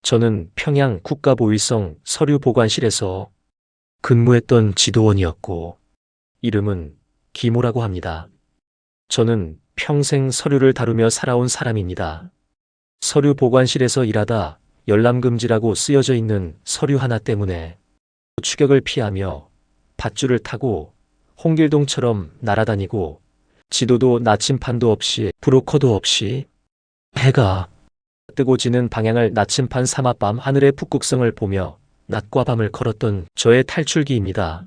저는 평양 국가보위성 서류보관실에서 근무했던 지도원이었고, 이름은 김호라고 합니다. 저는 평생 서류를 다루며 살아온 사람입니다. 서류보관실에서 일하다 열람금지라고 쓰여져 있는 서류 하나 때문에 추격을 피하며 밧줄을 타고 홍길동처럼 날아다니고, 지도도 나침판도 없이 브로커도 없이 해가 뜨고 지는 방향을 나침판 삼아 밤 하늘의 북극성을 보며 낮과 밤을 걸었던 저의 탈출기입니다.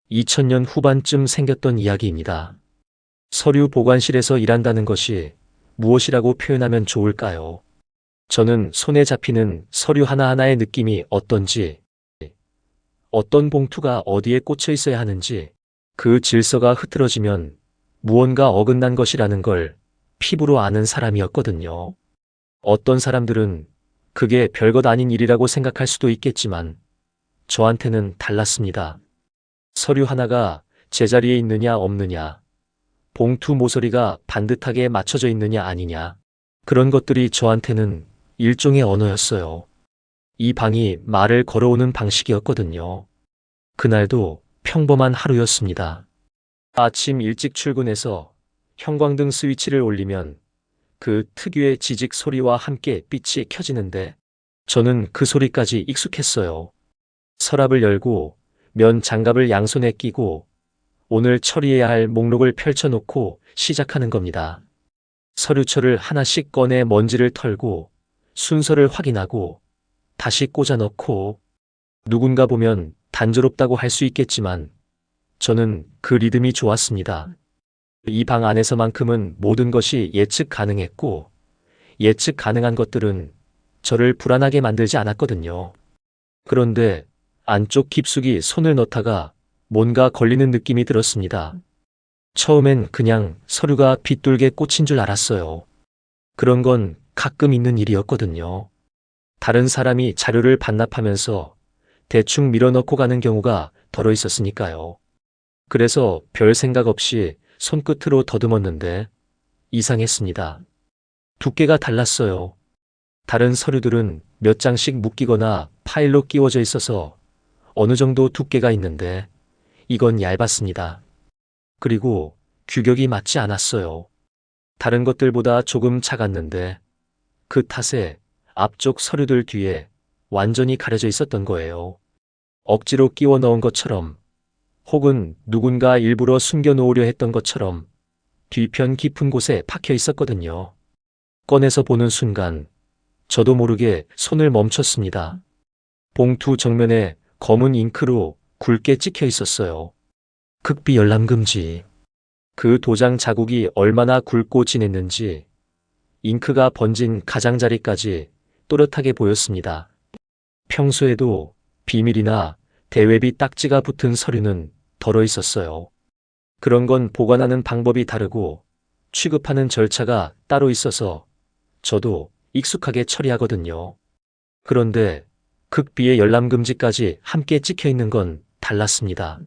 2000년 후반쯤 생겼던 이야기입니다. 서류 보관실에서 일한다는 것이 무엇이라고 표현하면 좋을까요? 저는 손에 잡히는 서류 하나하나의 느낌이 어떤지, 어떤 봉투가 어디에 꽂혀 있어야 하는지, 그 질서가 흐트러지면 무언가 어긋난 것이라는 걸 피부로 아는 사람이었거든요. 어떤 사람들은 그게 별것 아닌 일이라고 생각할 수도 있겠지만 저한테는 달랐습니다. 서류 하나가 제자리에 있느냐 없느냐, 봉투 모서리가 반듯하게 맞춰져 있느냐 아니냐, 그런 것들이 저한테는 일종의 언어였어요. 이 방이 말을 걸어오는 방식이었거든요. 그날도 평범한 하루였습니다. 아침 일찍 출근해서 형광등 스위치를 올리면 그 특유의 지직 소리와 함께 빛이 켜지는데, 저는 그 소리까지 익숙했어요. 서랍을 열고 면 장갑을 양손에 끼고 오늘 처리해야 할 목록을 펼쳐놓고 시작하는 겁니다. 서류철을 하나씩 꺼내 먼지를 털고 순서를 확인하고 다시 꽂아 넣고, 누군가 보면 단조롭다고 할 수 있겠지만 저는 그 리듬이 좋았습니다. 이 방 안에서만큼은 모든 것이 예측 가능했고, 예측 가능한 것들은 저를 불안하게 만들지 않았거든요. 그런데 안쪽 깊숙이 손을 넣다가 뭔가 걸리는 느낌이 들었습니다. 처음엔 그냥 서류가 빗돌게 꽂힌 줄 알았어요. 그런 건 가끔 있는 일이었거든요. 다른 사람이 자료를 반납하면서 대충 밀어넣고 가는 경우가 덜어 있었으니까요. 그래서 별 생각 없이 손끝으로 더듬었는데 이상했습니다. 두께가 달랐어요. 다른 서류들은 몇 장씩 묶이거나 파일로 끼워져 있어서 어느 정도 두께가 있는데 이건 얇았습니다. 그리고 규격이 맞지 않았어요. 다른 것들보다 조금 작았는데 그 탓에 앞쪽 서류들 뒤에 완전히 가려져 있었던 거예요. 억지로 끼워 넣은 것처럼, 혹은 누군가 일부러 숨겨놓으려 했던 것처럼 뒤편 깊은 곳에 박혀 있었거든요. 꺼내서 보는 순간 저도 모르게 손을 멈췄습니다. 봉투 정면에 검은 잉크로 굵게 찍혀 있었어요. 극비 열람금지. 그 도장 자국이 얼마나 굵고 진했는지 잉크가 번진 가장자리까지 또렷하게 보였습니다. 평소에도 비밀이나 대외비 딱지가 붙은 서류는 덜어 있었어요. 그런 건 보관하는 방법이 다르고 취급하는 절차가 따로 있어서 저도 익숙하게 처리하거든요. 그런데 극비의 열람금지까지 함께 찍혀 있는 건 달랐습니다.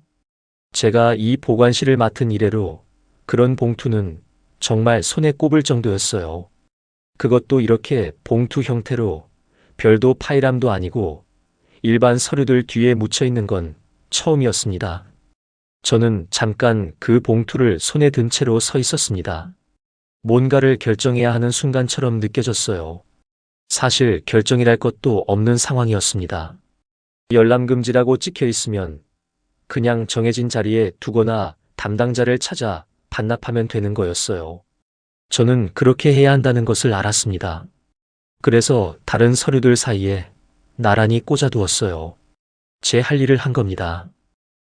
제가 이 보관실을 맡은 이래로 그런 봉투는 정말 손에 꼽을 정도였어요. 그것도 이렇게 봉투 형태로 별도 파일함도 아니고 일반 서류들 뒤에 묻혀 있는 건 처음이었습니다. 저는 잠깐 그 봉투를 손에 든 채로 서 있었습니다. 뭔가를 결정해야 하는 순간처럼 느껴졌어요. 사실 결정이랄 것도 없는 상황이었습니다. 열람금지라고 찍혀 있으면 그냥 정해진 자리에 두거나 담당자를 찾아 반납하면 되는 거였어요. 저는 그렇게 해야 한다는 것을 알았습니다. 그래서 다른 서류들 사이에 나란히 꽂아두었어요. 제 할 일을 한 겁니다.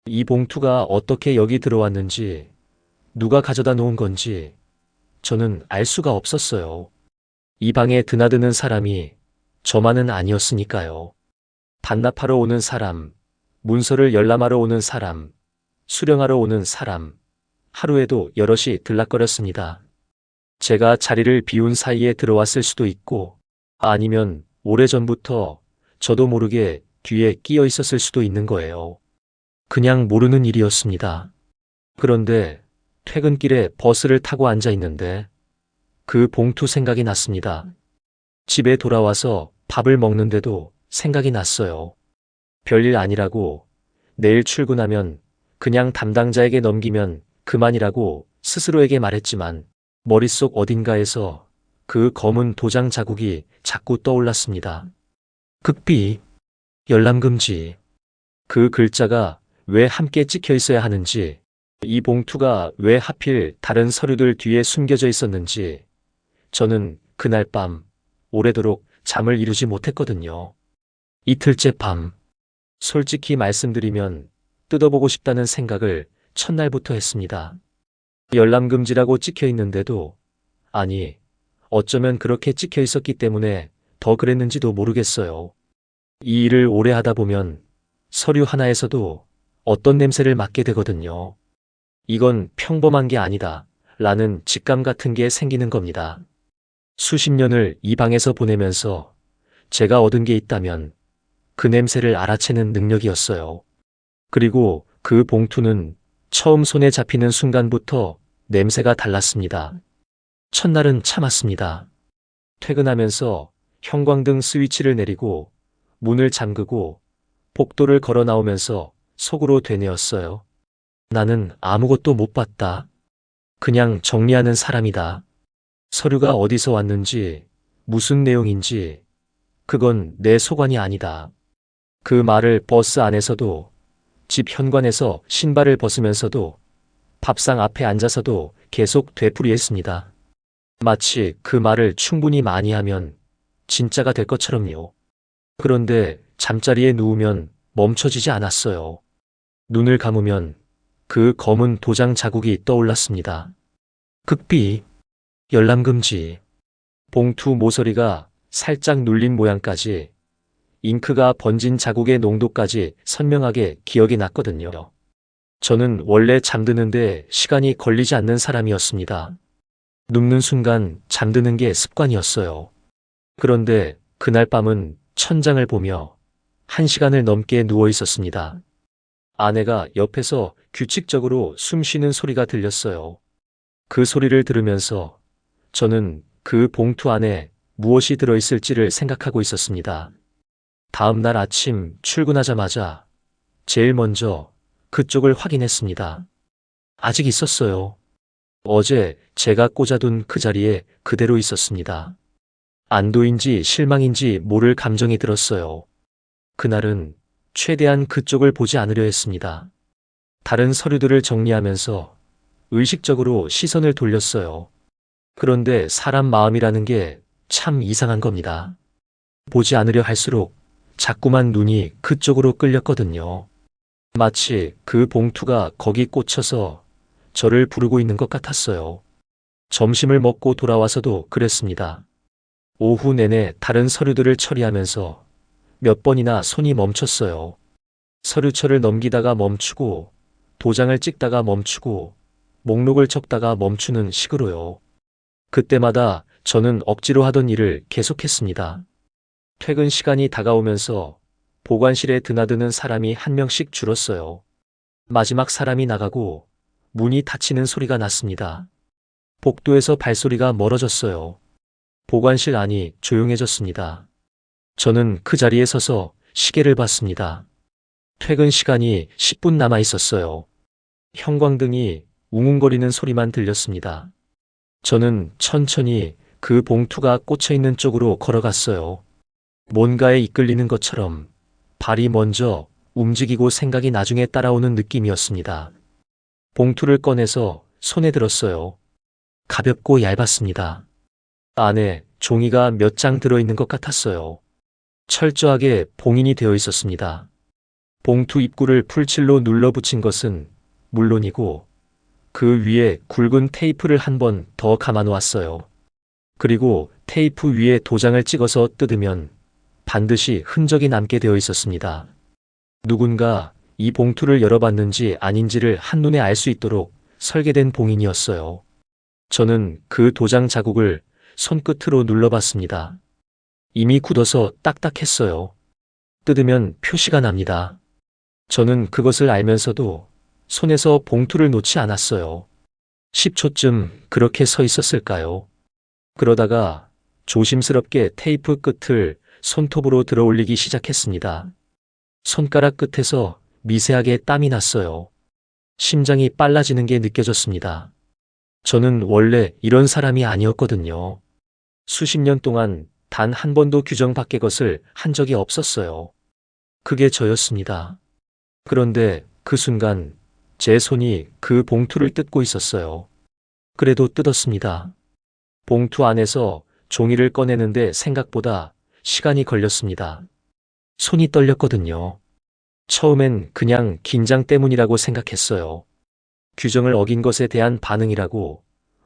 이 봉투가 어떻게 여기 들어왔는지, 누가 가져다 놓은 건지 저는 알 수가 없었어요. 이 방에 드나드는 사람이 저만은 아니었으니까요. 반납하러 오는 사람, 문서를 열람하러 오는 사람, 수령하러 오는 사람, 하루에도 여럿이 들락거렸습니다. 제가 자리를 비운 사이에 들어왔을 수도 있고, 아니면 오래전부터 저도 모르게 뒤에 끼어 있었을 수도 있는 거예요. 그냥 모르는 일이었습니다. 그런데 퇴근길에 버스를 타고 앉아 있는데 그 봉투 생각이 났습니다. 집에 돌아와서 밥을 먹는데도 생각이 났어요. 별일 아니라고, 내일 출근하면 그냥 담당자에게 넘기면 그만이라고 스스로에게 말했지만 머릿속 어딘가에서 그 검은 도장 자국이 자꾸 떠올랐습니다. 극비, 열람금지. 그 글자가 왜 함께 찍혀 있어야 하는지, 이 봉투가 왜 하필 다른 서류들 뒤에 숨겨져 있었는지, 저는 그날 밤 오래도록 잠을 이루지 못했거든요. 이틀째 밤, 솔직히 말씀드리면 뜯어보고 싶다는 생각을 첫날부터 했습니다. 열람금지라고 찍혀 있는데도, 아니, 어쩌면 그렇게 찍혀 있었기 때문에 더 그랬는지도 모르겠어요. 이 일을 오래 하다 보면 서류 하나에서도 어떤 냄새를 맡게 되거든요. 이건 평범한 게 아니다 라는 직감 같은 게 생기는 겁니다. 수십 년을 이 방에서 보내면서 제가 얻은 게 있다면 그 냄새를 알아채는 능력이었어요. 그리고 그 봉투는 처음 손에 잡히는 순간부터 냄새가 달랐습니다. 첫날은 참았습니다. 퇴근하면서 형광등 스위치를 내리고 문을 잠그고 복도를 걸어 나오면서 속으로 되뇌었어요. 나는 아무것도 못 봤다. 그냥 정리하는 사람이다. 서류가 어디서 왔는지, 무슨 내용인지, 그건 내 소관이 아니다. 그 말을 버스 안에서도, 집 현관에서 신발을 벗으면서도, 밥상 앞에 앉아서도 계속 되풀이했습니다. 마치 그 말을 충분히 많이 하면 진짜가 될 것처럼요. 그런데 잠자리에 누우면 멈춰지지 않았어요. 눈을 감으면 그 검은 도장 자국이 떠올랐습니다. 극비, 열람금지. 봉투 모서리가 살짝 눌린 모양까지, 잉크가 번진 자국의 농도까지 선명하게 기억이 났거든요. 저는 원래 잠드는데 시간이 걸리지 않는 사람이었습니다. 눕는 순간 잠드는 게 습관이었어요. 그런데 그날 밤은 천장을 보며 1시간을 넘게 누워 있었습니다. 아내가 옆에서 규칙적으로 숨 쉬는 소리가 들렸어요. 그 소리를 들으면서 저는 그 봉투 안에 무엇이 들어있을지를 생각하고 있었습니다. 다음 날 아침 출근하자마자 제일 먼저 그쪽을 확인했습니다. 아직 있었어요. 어제 제가 꽂아둔 그 자리에 그대로 있었습니다. 안도인지 실망인지 모를 감정이 들었어요. 그날은 최대한 그쪽을 보지 않으려 했습니다. 다른 서류들을 정리하면서 의식적으로 시선을 돌렸어요. 그런데 사람 마음이라는 게 참 이상한 겁니다. 보지 않으려 할수록 자꾸만 눈이 그쪽으로 끌렸거든요. 마치 그 봉투가 거기 꽂혀서 저를 부르고 있는 것 같았어요. 점심을 먹고 돌아와서도 그랬습니다. 오후 내내 다른 서류들을 처리하면서 몇 번이나 손이 멈췄어요. 서류철을 넘기다가 멈추고, 도장을 찍다가 멈추고, 목록을 적다가 멈추는 식으로요. 그때마다 저는 억지로 하던 일을 계속했습니다. 퇴근 시간이 다가오면서 보관실에 드나드는 사람이 한 명씩 줄었어요. 마지막 사람이 나가고 문이 닫히는 소리가 났습니다. 복도에서 발소리가 멀어졌어요. 보관실 안이 조용해졌습니다. 저는 그 자리에 서서 시계를 봤습니다. 퇴근 시간이 10분 남아 있었어요. 형광등이 웅웅거리는 소리만 들렸습니다. 저는 천천히 그 봉투가 꽂혀 있는 쪽으로 걸어갔어요. 뭔가에 이끌리는 것처럼 발이 먼저 움직이고 생각이 나중에 따라오는 느낌이었습니다. 봉투를 꺼내서 손에 들었어요. 가볍고 얇았습니다. 안에 종이가 몇 장 들어있는 것 같았어요. 철저하게 봉인이 되어 있었습니다. 봉투 입구를 풀칠로 눌러붙인 것은 물론이고 그 위에 굵은 테이프를 한 번 더 감아놓았어요. 그리고 테이프 위에 도장을 찍어서 뜯으면 반드시 흔적이 남게 되어 있었습니다. 누군가 이 봉투를 열어봤는지 아닌지를 한눈에 알 수 있도록 설계된 봉인이었어요. 저는 그 도장 자국을 손끝으로 눌러봤습니다. 이미 굳어서 딱딱했어요. 뜯으면 표시가 납니다. 저는 그것을 알면서도 손에서 봉투를 놓지 않았어요. 10초쯤 그렇게 서 있었을까요? 그러다가 조심스럽게 테이프 끝을 손톱으로 들어 올리기 시작했습니다. 손가락 끝에서 미세하게 땀이 났어요. 심장이 빨라지는 게 느껴졌습니다. 저는 원래 이런 사람이 아니었거든요. 수십 년 동안 단 한 번도 규정 밖의 것을 한 적이 없었어요. 그게 저였습니다. 그런데 그 순간 제 손이 그 봉투를 뜯고 있었어요. 그래도 뜯었습니다. 봉투 안에서 종이를 꺼내는데 생각보다 시간이 걸렸습니다. 손이 떨렸거든요. 처음엔 그냥 긴장 때문이라고 생각했어요. 규정을 어긴 것에 대한 반응이라고,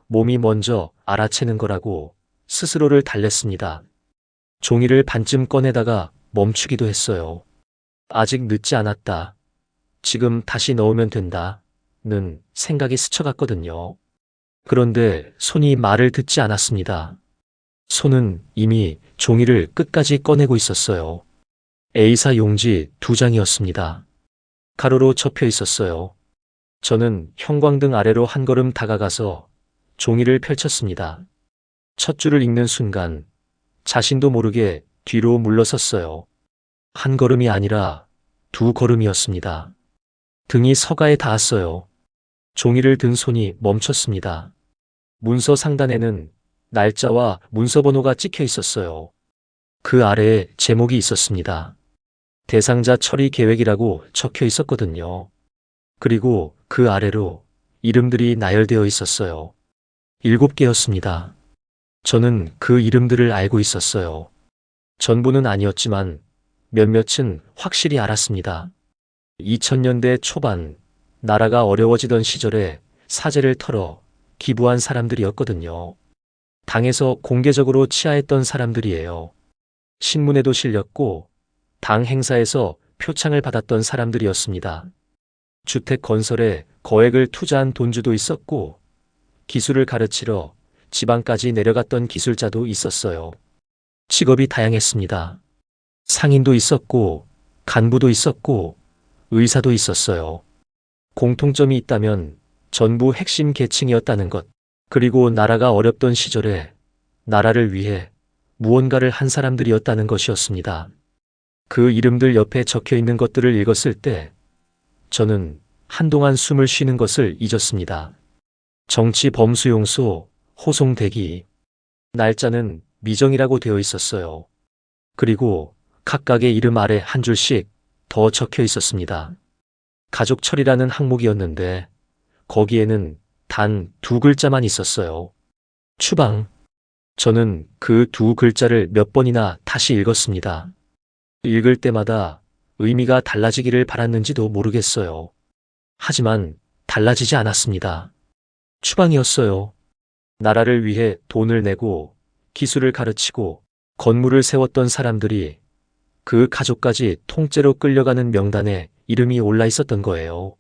몸이 먼저 알아채는 거라고 스스로를 달랬습니다. 종이를 반쯤 꺼내다가 멈추기도 했어요. 아직 늦지 않았다. 지금 다시 넣으면 된다는 생각이 스쳐갔거든요. 그런데 손이 말을 듣지 않았습니다. 손은 이미 종이를 끝까지 꺼내고 있었어요. A사 용지 2장이었습니다. 가로로 접혀 있었어요. 저는 형광등 아래로 한 걸음 다가가서 종이를 펼쳤습니다. 첫 줄을 읽는 순간 자신도 모르게 뒤로 물러섰어요. 한 걸음이 아니라 2걸음이었습니다. 등이 서가에 닿았어요. 종이를 든 손이 멈췄습니다. 문서 상단에는 날짜와 문서 번호가 찍혀 있었어요. 그 아래에 제목이 있었습니다. 대상자 처리 계획이라고 적혀 있었거든요. 그리고 그 아래로 이름들이 나열되어 있었어요. 7개였습니다. 저는 그 이름들을 알고 있었어요. 전부는 아니었지만 몇몇은 확실히 알았습니다. 2000년대 초반 나라가 어려워지던 시절에 사재를 털어 기부한 사람들이었거든요. 당에서 공개적으로 치하했던 사람들이에요. 신문에도 실렸고 당 행사에서 표창을 받았던 사람들이었습니다. 주택 건설에 거액을 투자한 돈주도 있었고 기술을 가르치러 지방까지 내려갔던 기술자도 있었어요. 직업이 다양했습니다. 상인도 있었고 간부도 있었고 의사도 있었어요. 공통점이 있다면 전부 핵심 계층이었다는 것. 그리고 나라가 어렵던 시절에 나라를 위해 무언가를 한 사람들이었다는 것이었습니다. 그 이름들 옆에 적혀 있는 것들을 읽었을 때 저는 한동안 숨을 쉬는 것을 잊었습니다. 정치 범수용소 호송대기. 날짜는 미정이라고 되어 있었어요. 그리고 각각의 이름 아래 한 줄씩 더 적혀 있었습니다. 가족 처리라는 항목이었는데 거기에는 단 2글자만 있었어요. 추방. 저는 그 2글자를 몇 번이나 다시 읽었습니다. 읽을 때마다 의미가 달라지기를 바랐는지도 모르겠어요. 하지만 달라지지 않았습니다. 추방이었어요. 나라를 위해 돈을 내고 기술을 가르치고 건물을 세웠던 사람들이 그 가족까지 통째로 끌려가는 명단에 이름이 올라 있었던 거예요.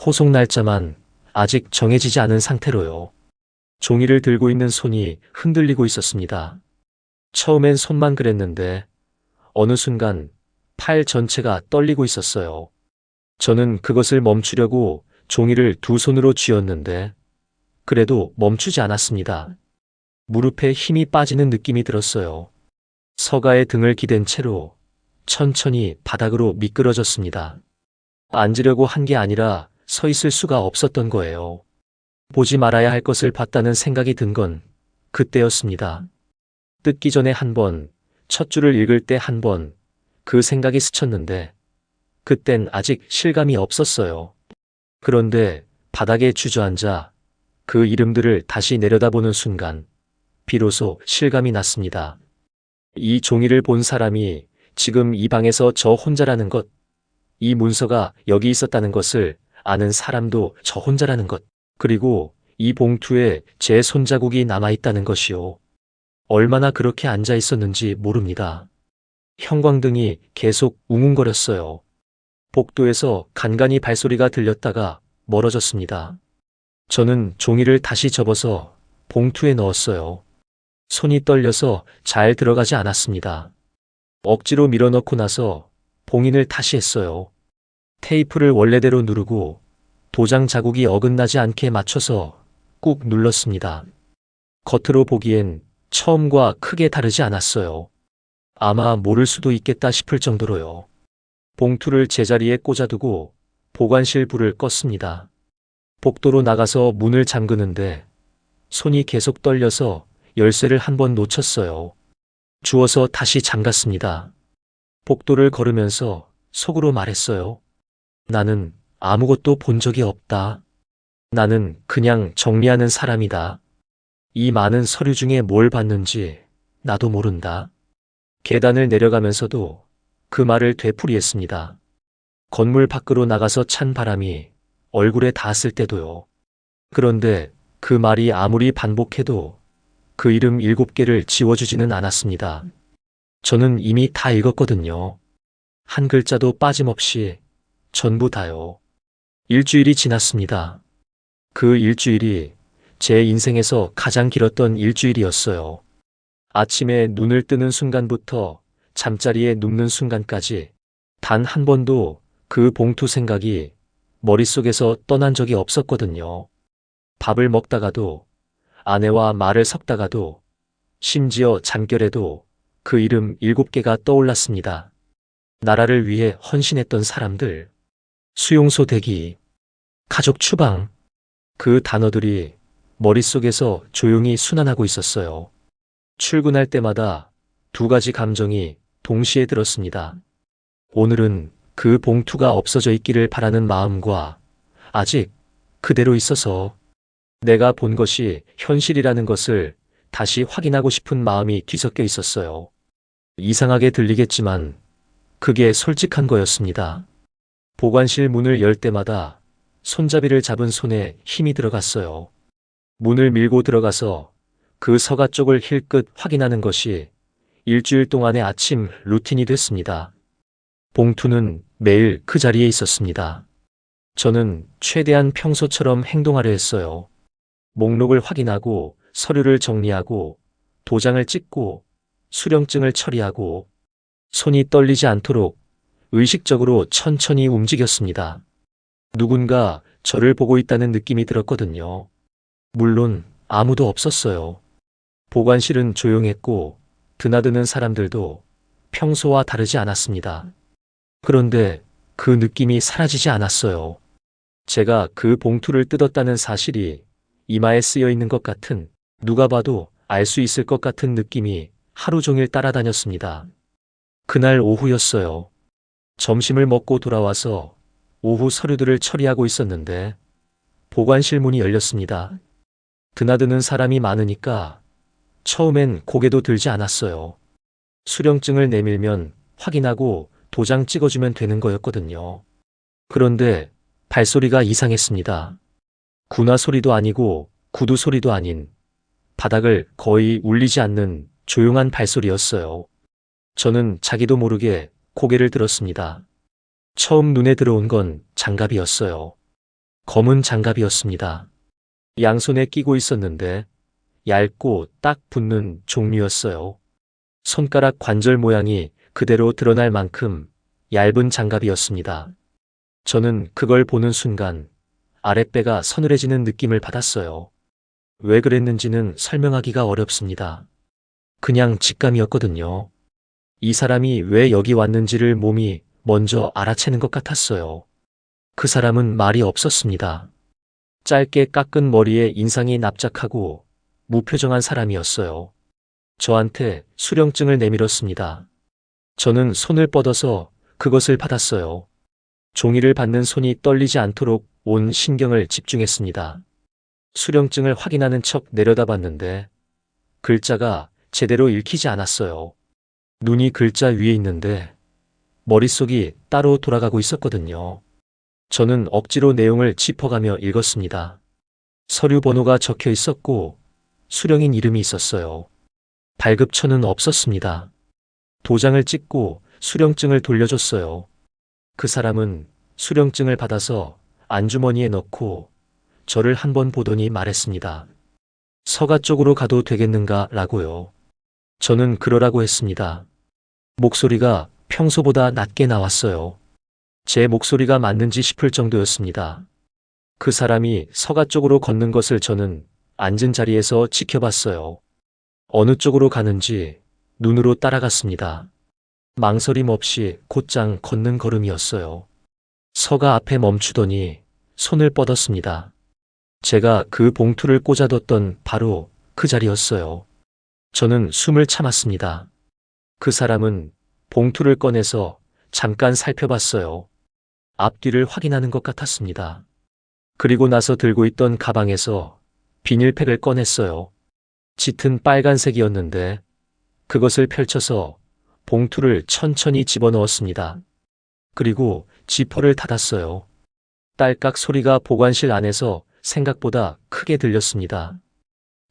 호송 날짜만 아직 정해지지 않은 상태로요. 종이를 들고 있는 손이 흔들리고 있었습니다. 처음엔 손만 그랬는데 어느 순간 팔 전체가 떨리고 있었어요. 저는 그것을 멈추려고 종이를 2손으로 쥐었는데 그래도 멈추지 않았습니다. 무릎에 힘이 빠지는 느낌이 들었어요. 서가에 등을 기댄 채로 천천히 바닥으로 미끄러졌습니다. 앉으려고 한 게 아니라 서 있을 수가 없었던 거예요. 보지 말아야 할 것을 봤다는 생각이 든 건 그때였습니다. 뜯기 전에 한 번, 첫 줄을 읽을 때 한 번, 그 생각이 스쳤는데 그땐 아직 실감이 없었어요. 그런데 바닥에 주저앉아 그 이름들을 다시 내려다보는 순간 비로소 실감이 났습니다. 이 종이를 본 사람이 지금 이 방에서 저 혼자라는 것, 이 문서가 여기 있었다는 것을 아는 사람도 저 혼자라는 것, 그리고 이 봉투에 제 손자국이 남아있다는 것이요. 얼마나 그렇게 앉아 있었는지 모릅니다. 형광등이 계속 웅웅거렸어요. 복도에서 간간히 발소리가 들렸다가 멀어졌습니다. 저는 종이를 다시 접어서 봉투에 넣었어요. 손이 떨려서 잘 들어가지 않았습니다. 억지로 밀어넣고 나서 봉인을 다시 했어요. 테이프를 원래대로 누르고 도장 자국이 어긋나지 않게 맞춰서 꾹 눌렀습니다. 겉으로 보기엔 처음과 크게 다르지 않았어요. 아마 모를 수도 있겠다 싶을 정도로요. 봉투를 제자리에 꽂아두고 보관실 불을 껐습니다. 복도로 나가서 문을 잠그는데 손이 계속 떨려서 열쇠를 한 번 놓쳤어요. 주워서 다시 잠갔습니다. 복도를 걸으면서 속으로 말했어요. 나는 아무것도 본 적이 없다. 나는 그냥 정리하는 사람이다. 이 많은 서류 중에 뭘 봤는지 나도 모른다. 계단을 내려가면서도 그 말을 되풀이했습니다. 건물 밖으로 나가서 찬 바람이 얼굴에 닿았을 때도요. 그런데 그 말이 아무리 반복해도 그 이름 7개를 지워주지는 않았습니다. 저는 이미 다 읽었거든요. 한 글자도 빠짐없이 전부 다요. 일주일이 지났습니다. 그 일주일이 제 인생에서 가장 길었던 일주일이었어요. 아침에 눈을 뜨는 순간부터 잠자리에 눕는 순간까지 단 한 번도 그 봉투 생각이 머릿속에서 떠난 적이 없었거든요. 밥을 먹다가도, 아내와 말을 섞다가도, 심지어 잠결에도 그 이름 7개가 떠올랐습니다. 나라를 위해 헌신했던 사람들, 수용소 대기, 가족 추방, 그 단어들이 머릿속에서 조용히 순환하고 있었어요. 출근할 때마다 2가지 감정이 동시에 들었습니다. 오늘은 그 봉투가 없어져 있기를 바라는 마음과 아직 그대로 있어서 내가 본 것이 현실이라는 것을 다시 확인하고 싶은 마음이 뒤섞여 있었어요. 이상하게 들리겠지만 그게 솔직한 거였습니다. 보관실 문을 열 때마다 손잡이를 잡은 손에 힘이 들어갔어요. 문을 밀고 들어가서 그 서가 쪽을 힐끗 확인하는 것이 일주일 동안의 아침 루틴이 됐습니다. 봉투는 매일 그 자리에 있었습니다. 저는 최대한 평소처럼 행동하려 했어요. 목록을 확인하고 서류를 정리하고 도장을 찍고 수령증을 처리하고 손이 떨리지 않도록 의식적으로 천천히 움직였습니다. 누군가 저를 보고 있다는 느낌이 들었거든요. 물론 아무도 없었어요. 보관실은 조용했고 드나드는 사람들도 평소와 다르지 않았습니다. 그런데 그 느낌이 사라지지 않았어요. 제가 그 봉투를 뜯었다는 사실이 이마에 쓰여 있는 것 같은, 누가 봐도 알 수 있을 것 같은 느낌이 하루 종일 따라다녔습니다. 그날 오후였어요. 점심을 먹고 돌아와서 오후 서류들을 처리하고 있었는데 보관실 문이 열렸습니다. 드나드는 사람이 많으니까 처음엔 고개도 들지 않았어요. 수령증을 내밀면 확인하고 도장 찍어주면 되는 거였거든요. 그런데 발소리가 이상했습니다. 군화 소리도 아니고 구두 소리도 아닌 바닥을 거의 울리지 않는 조용한 발소리였어요. 저는 자기도 모르게 고개를 들었습니다. 처음 눈에 들어온 건 장갑이었어요. 검은 장갑이었습니다. 양손에 끼고 있었는데 얇고 딱 붙는 종류였어요. 손가락 관절 모양이 그대로 드러날 만큼 얇은 장갑이었습니다. 저는 그걸 보는 순간 아랫배가 서늘해지는 느낌을 받았어요. 왜 그랬는지는 설명하기가 어렵습니다. 그냥 직감이었거든요. 이 사람이 왜 여기 왔는지를 몸이 먼저 알아채는 것 같았어요. 그 사람은 말이 없었습니다. 짧게 깎은 머리에 인상이 납작하고 무표정한 사람이었어요. 저한테 수령증을 내밀었습니다. 저는 손을 뻗어서 그것을 받았어요. 종이를 받는 손이 떨리지 않도록 온 신경을 집중했습니다. 수령증을 확인하는 척 내려다봤는데 글자가 제대로 읽히지 않았어요. 눈이 글자 위에 있는데 머릿속이 따로 돌아가고 있었거든요. 저는 억지로 내용을 짚어가며 읽었습니다. 서류 번호가 적혀 있었고 수령인 이름이 있었어요. 발급처는 없었습니다. 도장을 찍고 수령증을 돌려줬어요. 그 사람은 수령증을 받아서 안주머니에 넣고 저를 한번 보더니 말했습니다. 서가 쪽으로 가도 되겠는가 라고요. 저는 그러라고 했습니다. 목소리가 평소보다 낮게 나왔어요. 제 목소리가 맞는지 싶을 정도였습니다. 그 사람이 서가 쪽으로 걷는 것을 저는 앉은 자리에서 지켜봤어요. 어느 쪽으로 가는지 눈으로 따라갔습니다. 망설임 없이 곧장 걷는 걸음이었어요. 서가 앞에 멈추더니 손을 뻗었습니다. 제가 그 봉투를 꽂아뒀던 바로 그 자리였어요. 저는 숨을 참았습니다. 그 사람은 봉투를 꺼내서 잠깐 살펴봤어요. 앞뒤를 확인하는 것 같았습니다. 그리고 나서 들고 있던 가방에서 비닐팩을 꺼냈어요. 짙은 빨간색이었는데 그것을 펼쳐서 봉투를 천천히 집어넣었습니다. 그리고 지퍼를 닫았어요. 딸깍 소리가 보관실 안에서 생각보다 크게 들렸습니다.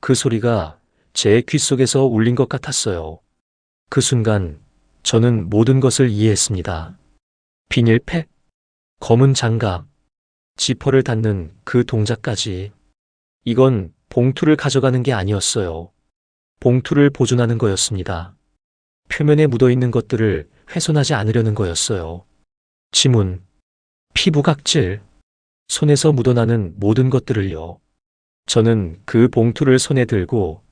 그 소리가 제 귓속에서 울린 것 같았어요. 그 순간 저는 모든 것을 이해했습니다. 비닐팩, 검은 장갑, 지퍼를 닫는 그 동작까지. 이건 봉투를 가져가는 게 아니었어요. 봉투를 보존하는 거였습니다. 표면에 묻어있는 것들을 훼손하지 않으려는 거였어요. 지문, 피부 각질, 손에서 묻어나는 모든 것들을요. 저는 그 봉투를 손에 들고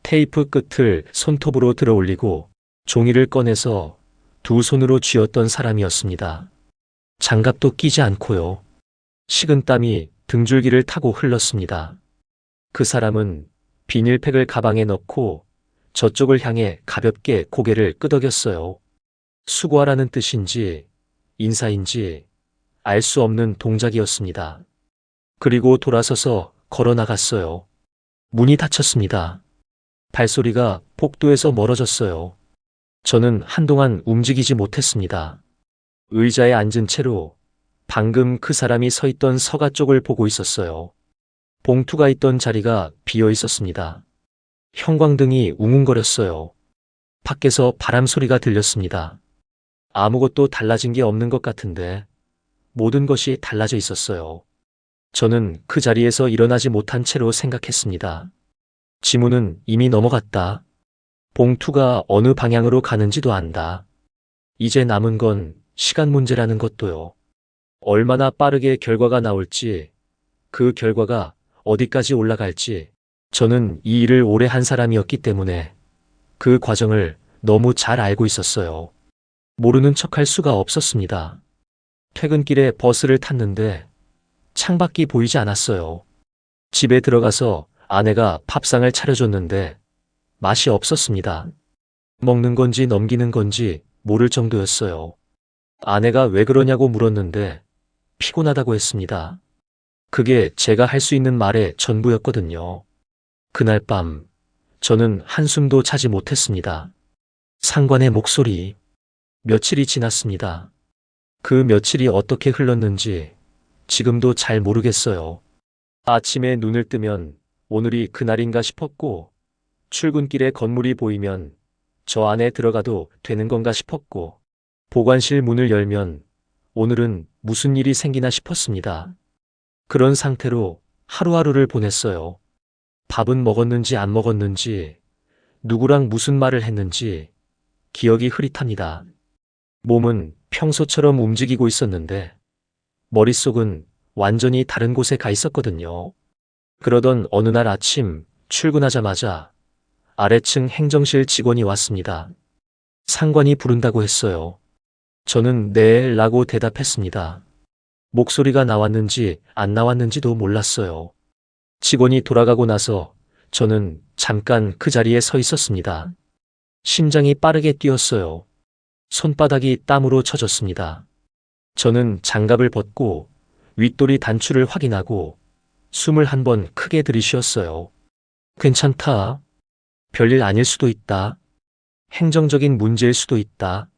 테이프 끝을 손톱으로 들어 올리고 종이를 꺼내서 두 손으로 쥐었던 사람이었습니다. 장갑도 끼지 않고요. 식은땀이 등줄기를 타고 흘렀습니다. 그 사람은 비닐팩을 가방에 넣고 저쪽을 향해 가볍게 고개를 끄덕였어요. 수고하라는 뜻인지 인사인지 알 수 없는 동작이었습니다. 그리고 돌아서서 걸어 나갔어요. 문이 닫혔습니다. 발소리가 복도에서 멀어졌어요. 저는 한동안 움직이지 못했습니다. 의자에 앉은 채로 방금 그 사람이 서 있던 서가 쪽을 보고 있었어요. 봉투가 있던 자리가 비어 있었습니다. 형광등이 웅웅거렸어요. 밖에서 바람 소리가 들렸습니다. 아무것도 달라진 게 없는 것 같은데 모든 것이 달라져 있었어요. 저는 그 자리에서 일어나지 못한 채로 생각했습니다. 지문은 이미 넘어갔다. 봉투가 어느 방향으로 가는지도 안다. 이제 남은 건 시간 문제라는 것도요. 얼마나 빠르게 결과가 나올지, 그 결과가 어디까지 올라갈지, 저는 이 일을 오래 한 사람이었기 때문에 그 과정을 너무 잘 알고 있었어요. 모르는 척할 수가 없었습니다. 퇴근길에 버스를 탔는데 창밖이 보이지 않았어요. 집에 들어가서 아내가 밥상을 차려줬는데 맛이 없었습니다. 먹는 건지 넘기는 건지 모를 정도였어요. 아내가 왜 그러냐고 물었는데 피곤하다고 했습니다. 그게 제가 할 수 있는 말의 전부였거든요. 그날 밤 저는 한숨도 자지 못했습니다. 상관의 목소리. 며칠이 지났습니다. 그 며칠이 어떻게 흘렀는지 지금도 잘 모르겠어요. 아침에 눈을 뜨면 오늘이 그날인가 싶었고, 출근길에 건물이 보이면 저 안에 들어가도 되는 건가 싶었고, 보관실 문을 열면 오늘은 무슨 일이 생기나 싶었습니다. 그런 상태로 하루하루를 보냈어요. 밥은 먹었는지 안 먹었는지, 누구랑 무슨 말을 했는지 기억이 흐릿합니다. 몸은 평소처럼 움직이고 있었는데 머릿속은 완전히 다른 곳에 가 있었거든요. 그러던 어느 날 아침 출근하자마자 아래층 행정실 직원이 왔습니다. 상관이 부른다고 했어요. 저는 네 라고 대답했습니다. 목소리가 나왔는지 안 나왔는지도 몰랐어요. 직원이 돌아가고 나서 저는 잠깐 그 자리에 서 있었습니다. 심장이 빠르게 뛰었어요. 손바닥이 땀으로 젖었습니다. 저는 장갑을 벗고 윗도리 단추를 확인하고 숨을 한 번 크게 들이쉬었어요. 괜찮다. 별일 아닐 수도 있다. 행정적인 문제일 수도 있다.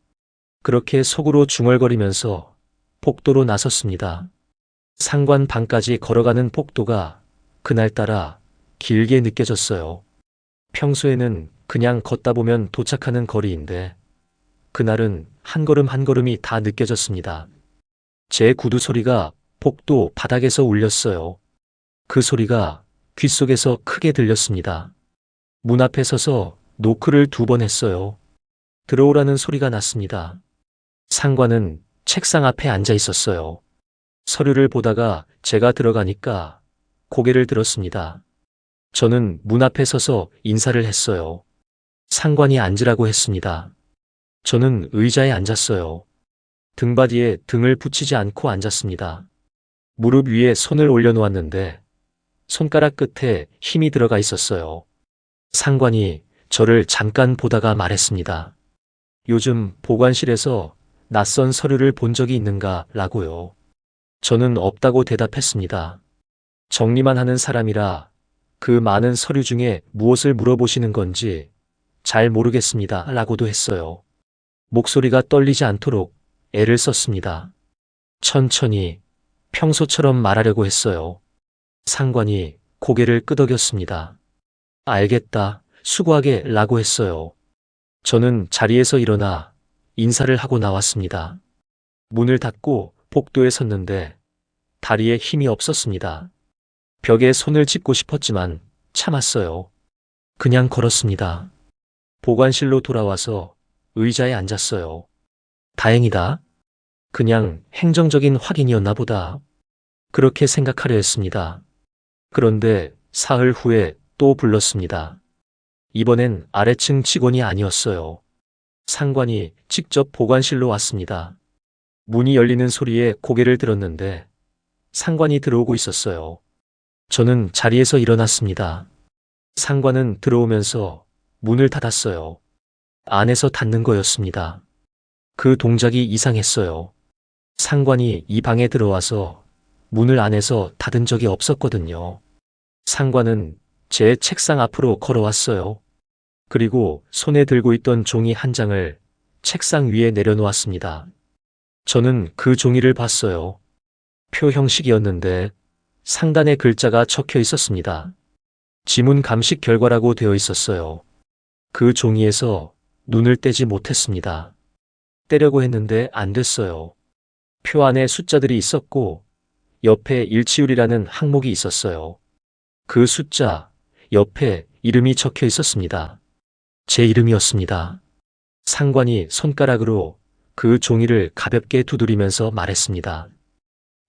그렇게 속으로 중얼거리면서 복도로 나섰습니다. 상관 방까지 걸어가는 복도가 그날따라 길게 느껴졌어요. 평소에는 그냥 걷다 보면 도착하는 거리인데 그날은 한 걸음 한 걸음이 다 느껴졌습니다. 제 구두 소리가 복도 바닥에서 울렸어요. 그 소리가 귓속에서 크게 들렸습니다. 문 앞에 서서 노크를 2번 했어요. 들어오라는 소리가 났습니다. 상관은 책상 앞에 앉아 있었어요. 서류를 보다가 제가 들어가니까 고개를 들었습니다. 저는 문 앞에 서서 인사를 했어요. 상관이 앉으라고 했습니다. 저는 의자에 앉았어요. 등받이에 등을 붙이지 않고 앉았습니다. 무릎 위에 손을 올려놓았는데 손가락 끝에 힘이 들어가 있었어요. 상관이 저를 잠깐 보다가 말했습니다. 요즘 보관실에서 낯선 서류를 본 적이 있는가 라고요. 저는 없다고 대답했습니다. 정리만 하는 사람이라 그 많은 서류 중에 무엇을 물어보시는 건지 잘 모르겠습니다 라고도 했어요. 목소리가 떨리지 않도록 애를 썼습니다. 천천히 평소처럼 말하려고 했어요. 상관이 고개를 끄덕였습니다. 알겠다, 수고하게 라고 했어요. 저는 자리에서 일어나 인사를 하고 나왔습니다. 문을 닫고 복도에 섰는데 다리에 힘이 없었습니다. 벽에 손을 짚고 싶었지만 참았어요. 그냥 걸었습니다. 보관실로 돌아와서 의자에 앉았어요. 다행이다. 그냥 행정적인 확인이었나 보다. 그렇게 생각하려 했습니다. 그런데 사흘 후에 또 불렀습니다. 이번엔 아래층 직원이 아니었어요. 상관이 직접 보관실로 왔습니다. 문이 열리는 소리에 고개를 들었는데 상관이 들어오고 있었어요. 저는 자리에서 일어났습니다. 상관은 들어오면서 문을 닫았어요. 안에서 닫는 거였습니다. 그 동작이 이상했어요. 상관이 이 방에 들어와서 문을 안에서 닫은 적이 없었거든요. 상관은 제 책상 앞으로 걸어왔어요. 그리고 손에 들고 있던 종이 한 장을 책상 위에 내려놓았습니다. 저는 그 종이를 봤어요. 표 형식이었는데 상단에 글자가 적혀 있었습니다. 지문 감식 결과라고 되어 있었어요. 그 종이에서 눈을 떼지 못했습니다. 떼려고 했는데 안 됐어요. 표 안에 숫자들이 있었고 옆에 일치율이라는 항목이 있었어요. 그 숫자 옆에 이름이 적혀 있었습니다. 제 이름이었습니다. 상관이 손가락으로 그 종이를 가볍게 두드리면서 말했습니다.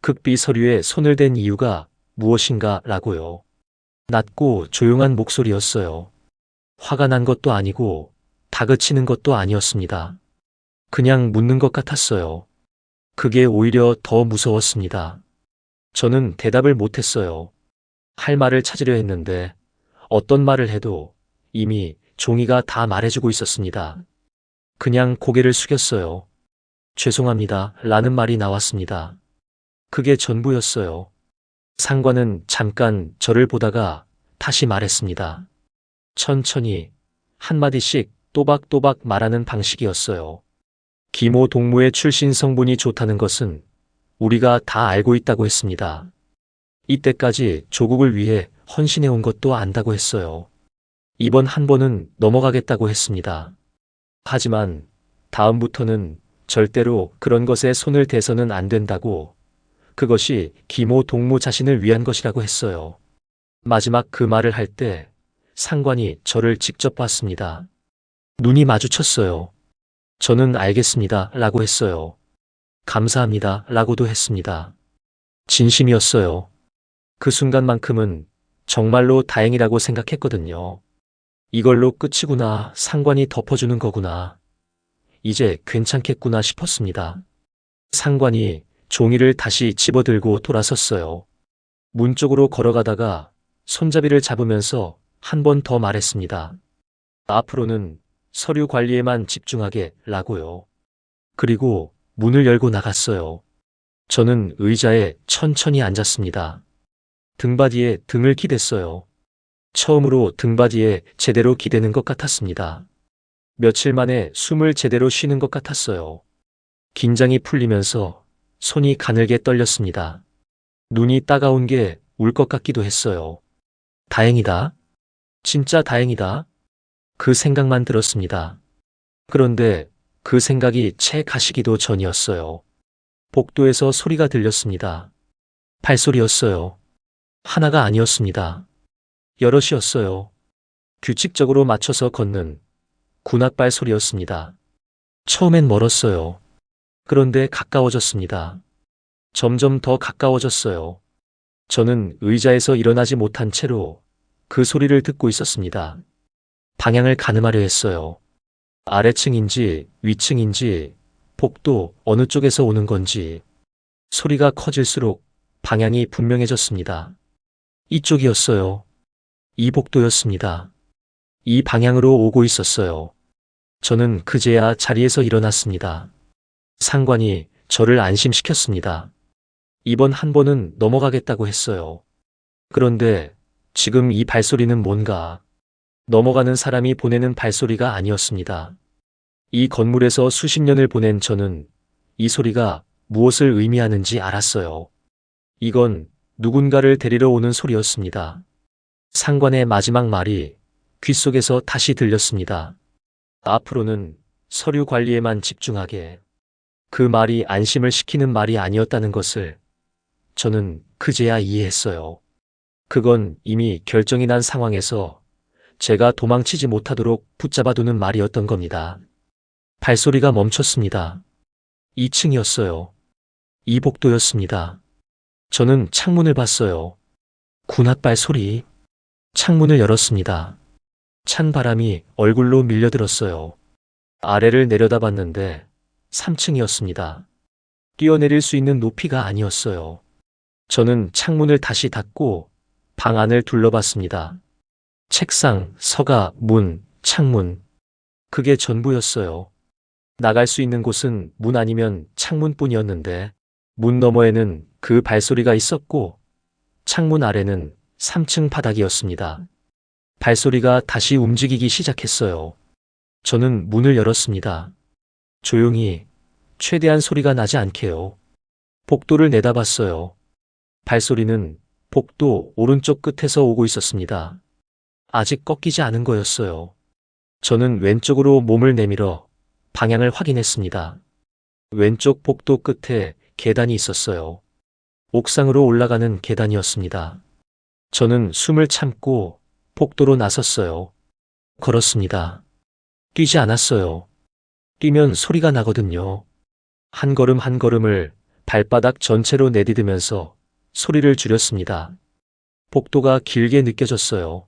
극비 서류에 손을 댄 이유가 무엇인가 라고요. 낮고 조용한 목소리였어요. 화가 난 것도 아니고 다그치는 것도 아니었습니다. 그냥 묻는 것 같았어요. 그게 오히려 더 무서웠습니다. 저는 대답을 못했어요. 할 말을 찾으려 했는데 어떤 말을 해도 이미 종이가 다 말해주고 있었습니다. 그냥 고개를 숙였어요. 죄송합니다 라는 말이 나왔습니다. 그게 전부였어요. 상관은 잠깐 저를 보다가 다시 말했습니다. 천천히 한마디씩 또박또박 말하는 방식이었어요. 기모 동무의 출신 성분이 좋다는 것은 우리가 다 알고 있다고 했습니다. 이때까지 조국을 위해 헌신해온 것도 안다고 했어요. 이번 한 번은 넘어가겠다고 했습니다. 하지만 다음부터는 절대로 그런 것에 손을 대서는 안 된다고, 그것이 기모 동무 자신을 위한 것이라고 했어요. 마지막 그 말을 할 때 상관이 저를 직접 봤습니다. 눈이 마주쳤어요. 저는 알겠습니다 라고 했어요. 감사합니다 라고도 했습니다. 진심이었어요. 그 순간만큼은 정말로 다행이라고 생각했거든요. 이걸로 끝이구나, 상관이 덮어주는 거구나. 이제 괜찮겠구나 싶었습니다. 상관이 종이를 다시 집어들고 돌아섰어요. 문 쪽으로 걸어가다가 손잡이를 잡으면서 한 번 더 말했습니다. 앞으로는 서류 관리에만 집중하게 라고요. 그리고 문을 열고 나갔어요. 저는 의자에 천천히 앉았습니다. 등받이에 등을 기댔어요. 처음으로 등받이에 제대로 기대는 것 같았습니다. 며칠 만에 숨을 제대로 쉬는 것 같았어요. 긴장이 풀리면서 손이 가늘게 떨렸습니다. 눈이 따가운 게 울 것 같기도 했어요. 다행이다. 진짜 다행이다. 그 생각만 들었습니다. 그런데 그 생각이 채 가시기도 전이었어요. 복도에서 소리가 들렸습니다. 발소리였어요. 하나가 아니었습니다. 여럿이었어요. 규칙적으로 맞춰서 걷는 군악발 소리였습니다. 처음엔 멀었어요. 그런데 가까워졌습니다. 점점 더 가까워졌어요. 저는 의자에서 일어나지 못한 채로 그 소리를 듣고 있었습니다. 방향을 가늠하려 했어요. 아래층인지 위층인지 복도 어느 쪽에서 오는 건지 소리가 커질수록 방향이 분명해졌습니다. 이쪽이었어요. 이 복도였습니다. 이 방향으로 오고 있었어요. 저는 그제야 자리에서 일어났습니다. 상관이 저를 안심시켰습니다. 이번 한 번은 넘어가겠다고 했어요. 그런데 지금 이 발소리는 뭔가 넘어가는 사람이 보내는 발소리가 아니었습니다. 이 건물에서 수십 년을 보낸 저는 이 소리가 무엇을 의미하는지 알았어요. 이건 누군가를 데리러 오는 소리였습니다. 상관의 마지막 말이 귓속에서 다시 들렸습니다. 앞으로는 서류 관리에만 집중하게. 그 말이 안심을 시키는 말이 아니었다는 것을 저는 그제야 이해했어요. 그건 이미 결정이 난 상황에서 제가 도망치지 못하도록 붙잡아두는 말이었던 겁니다. 발소리가 멈췄습니다. 2층이었어요. 이 복도였습니다. 저는 창문을 봤어요. 군홧발 소리. 창문을 열었습니다. 찬 바람이 얼굴로 밀려들었어요. 아래를 내려다봤는데 3층이었습니다. 뛰어내릴 수 있는 높이가 아니었어요. 저는 창문을 다시 닫고 방 안을 둘러봤습니다. 책상, 서가, 문, 창문. 그게 전부였어요. 나갈 수 있는 곳은 문 아니면 창문뿐이었는데 문 너머에는 그 발소리가 있었고 창문 아래는 3층 바닥이었습니다. 발소리가 다시 움직이기 시작했어요. 저는 문을 열었습니다. 조용히, 최대한 소리가 나지 않게요. 복도를 내다봤어요. 발소리는 복도 오른쪽 끝에서 오고 있었습니다. 아직 꺾이지 않은 거였어요. 저는 왼쪽으로 몸을 내밀어 방향을 확인했습니다. 왼쪽 복도 끝에 계단이 있었어요. 옥상으로 올라가는 계단이었습니다. 저는 숨을 참고 복도로 나섰어요. 걸었습니다. 뛰지 않았어요. 뛰면 소리가 나거든요. 한 걸음 한 걸음을 발바닥 전체로 내디디면서 소리를 줄였습니다. 복도가 길게 느껴졌어요.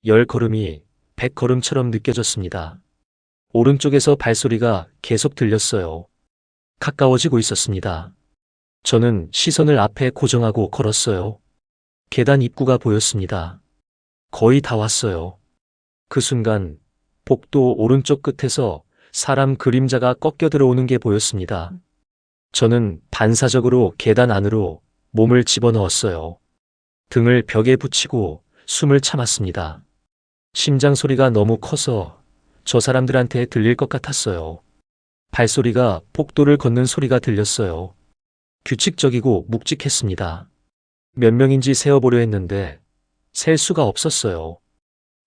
10걸음이 100걸음처럼 느껴졌습니다. 오른쪽에서 발소리가 계속 들렸어요. 가까워지고 있었습니다. 저는 시선을 앞에 고정하고 걸었어요. 계단 입구가 보였습니다. 거의 다 왔어요. 그 순간 복도 오른쪽 끝에서 사람 그림자가 꺾여 들어오는 게 보였습니다. 저는 반사적으로 계단 안으로 몸을 집어넣었어요. 등을 벽에 붙이고 숨을 참았습니다. 심장 소리가 너무 커서 저 사람들한테 들릴 것 같았어요. 발소리가 복도를 걷는 소리가 들렸어요. 규칙적이고 묵직했습니다. 몇 명인지 세어보려 했는데 셀 수가 없었어요.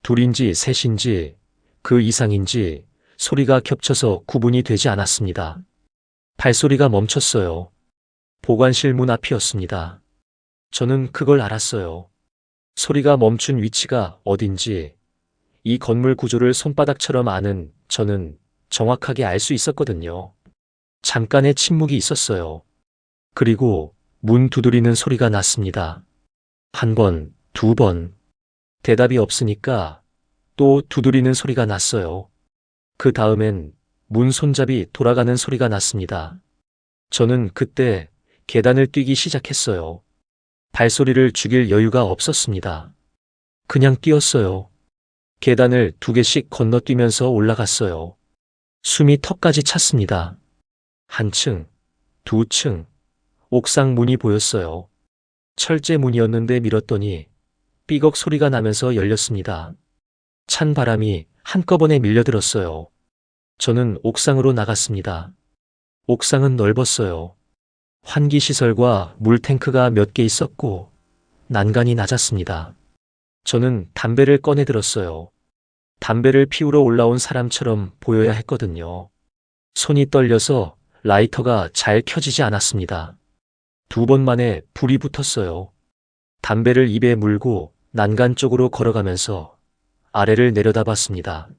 둘인지 셋인지 그 이상인지 소리가 겹쳐서 구분이 되지 않았습니다. 발소리가 멈췄어요. 보관실 문 앞이었습니다. 저는 그걸 알았어요. 소리가 멈춘 위치가 어딘지 이 건물 구조를 손바닥처럼 아는 저는 정확하게 알 수 있었거든요. 잠깐의 침묵이 있었어요. 그리고 문 두드리는 소리가 났습니다. 한 번, 두 번. 대답이 없으니까 또 두드리는 소리가 났어요. 그 다음엔 문 손잡이 돌아가는 소리가 났습니다. 저는 그때 계단을 뛰기 시작했어요. 발소리를 죽일 여유가 없었습니다. 그냥 뛰었어요. 계단을 2개씩 건너뛰면서 올라갔어요. 숨이 턱까지 찼습니다. 1층, 2층, 옥상 문이 보였어요. 철제 문이었는데 밀었더니 삐걱 소리가 나면서 열렸습니다. 찬 바람이 한꺼번에 밀려들었어요. 저는 옥상으로 나갔습니다. 옥상은 넓었어요. 환기시설과 물탱크가 몇 개 있었고 난간이 낮았습니다. 저는 담배를 꺼내 들었어요. 담배를 피우러 올라온 사람처럼 보여야 했거든요. 손이 떨려서 라이터가 잘 켜지지 않았습니다. 2번 만에 불이 붙었어요. 담배를 입에 물고 난간 쪽으로 걸어가면서 아래를 내려다봤습니다.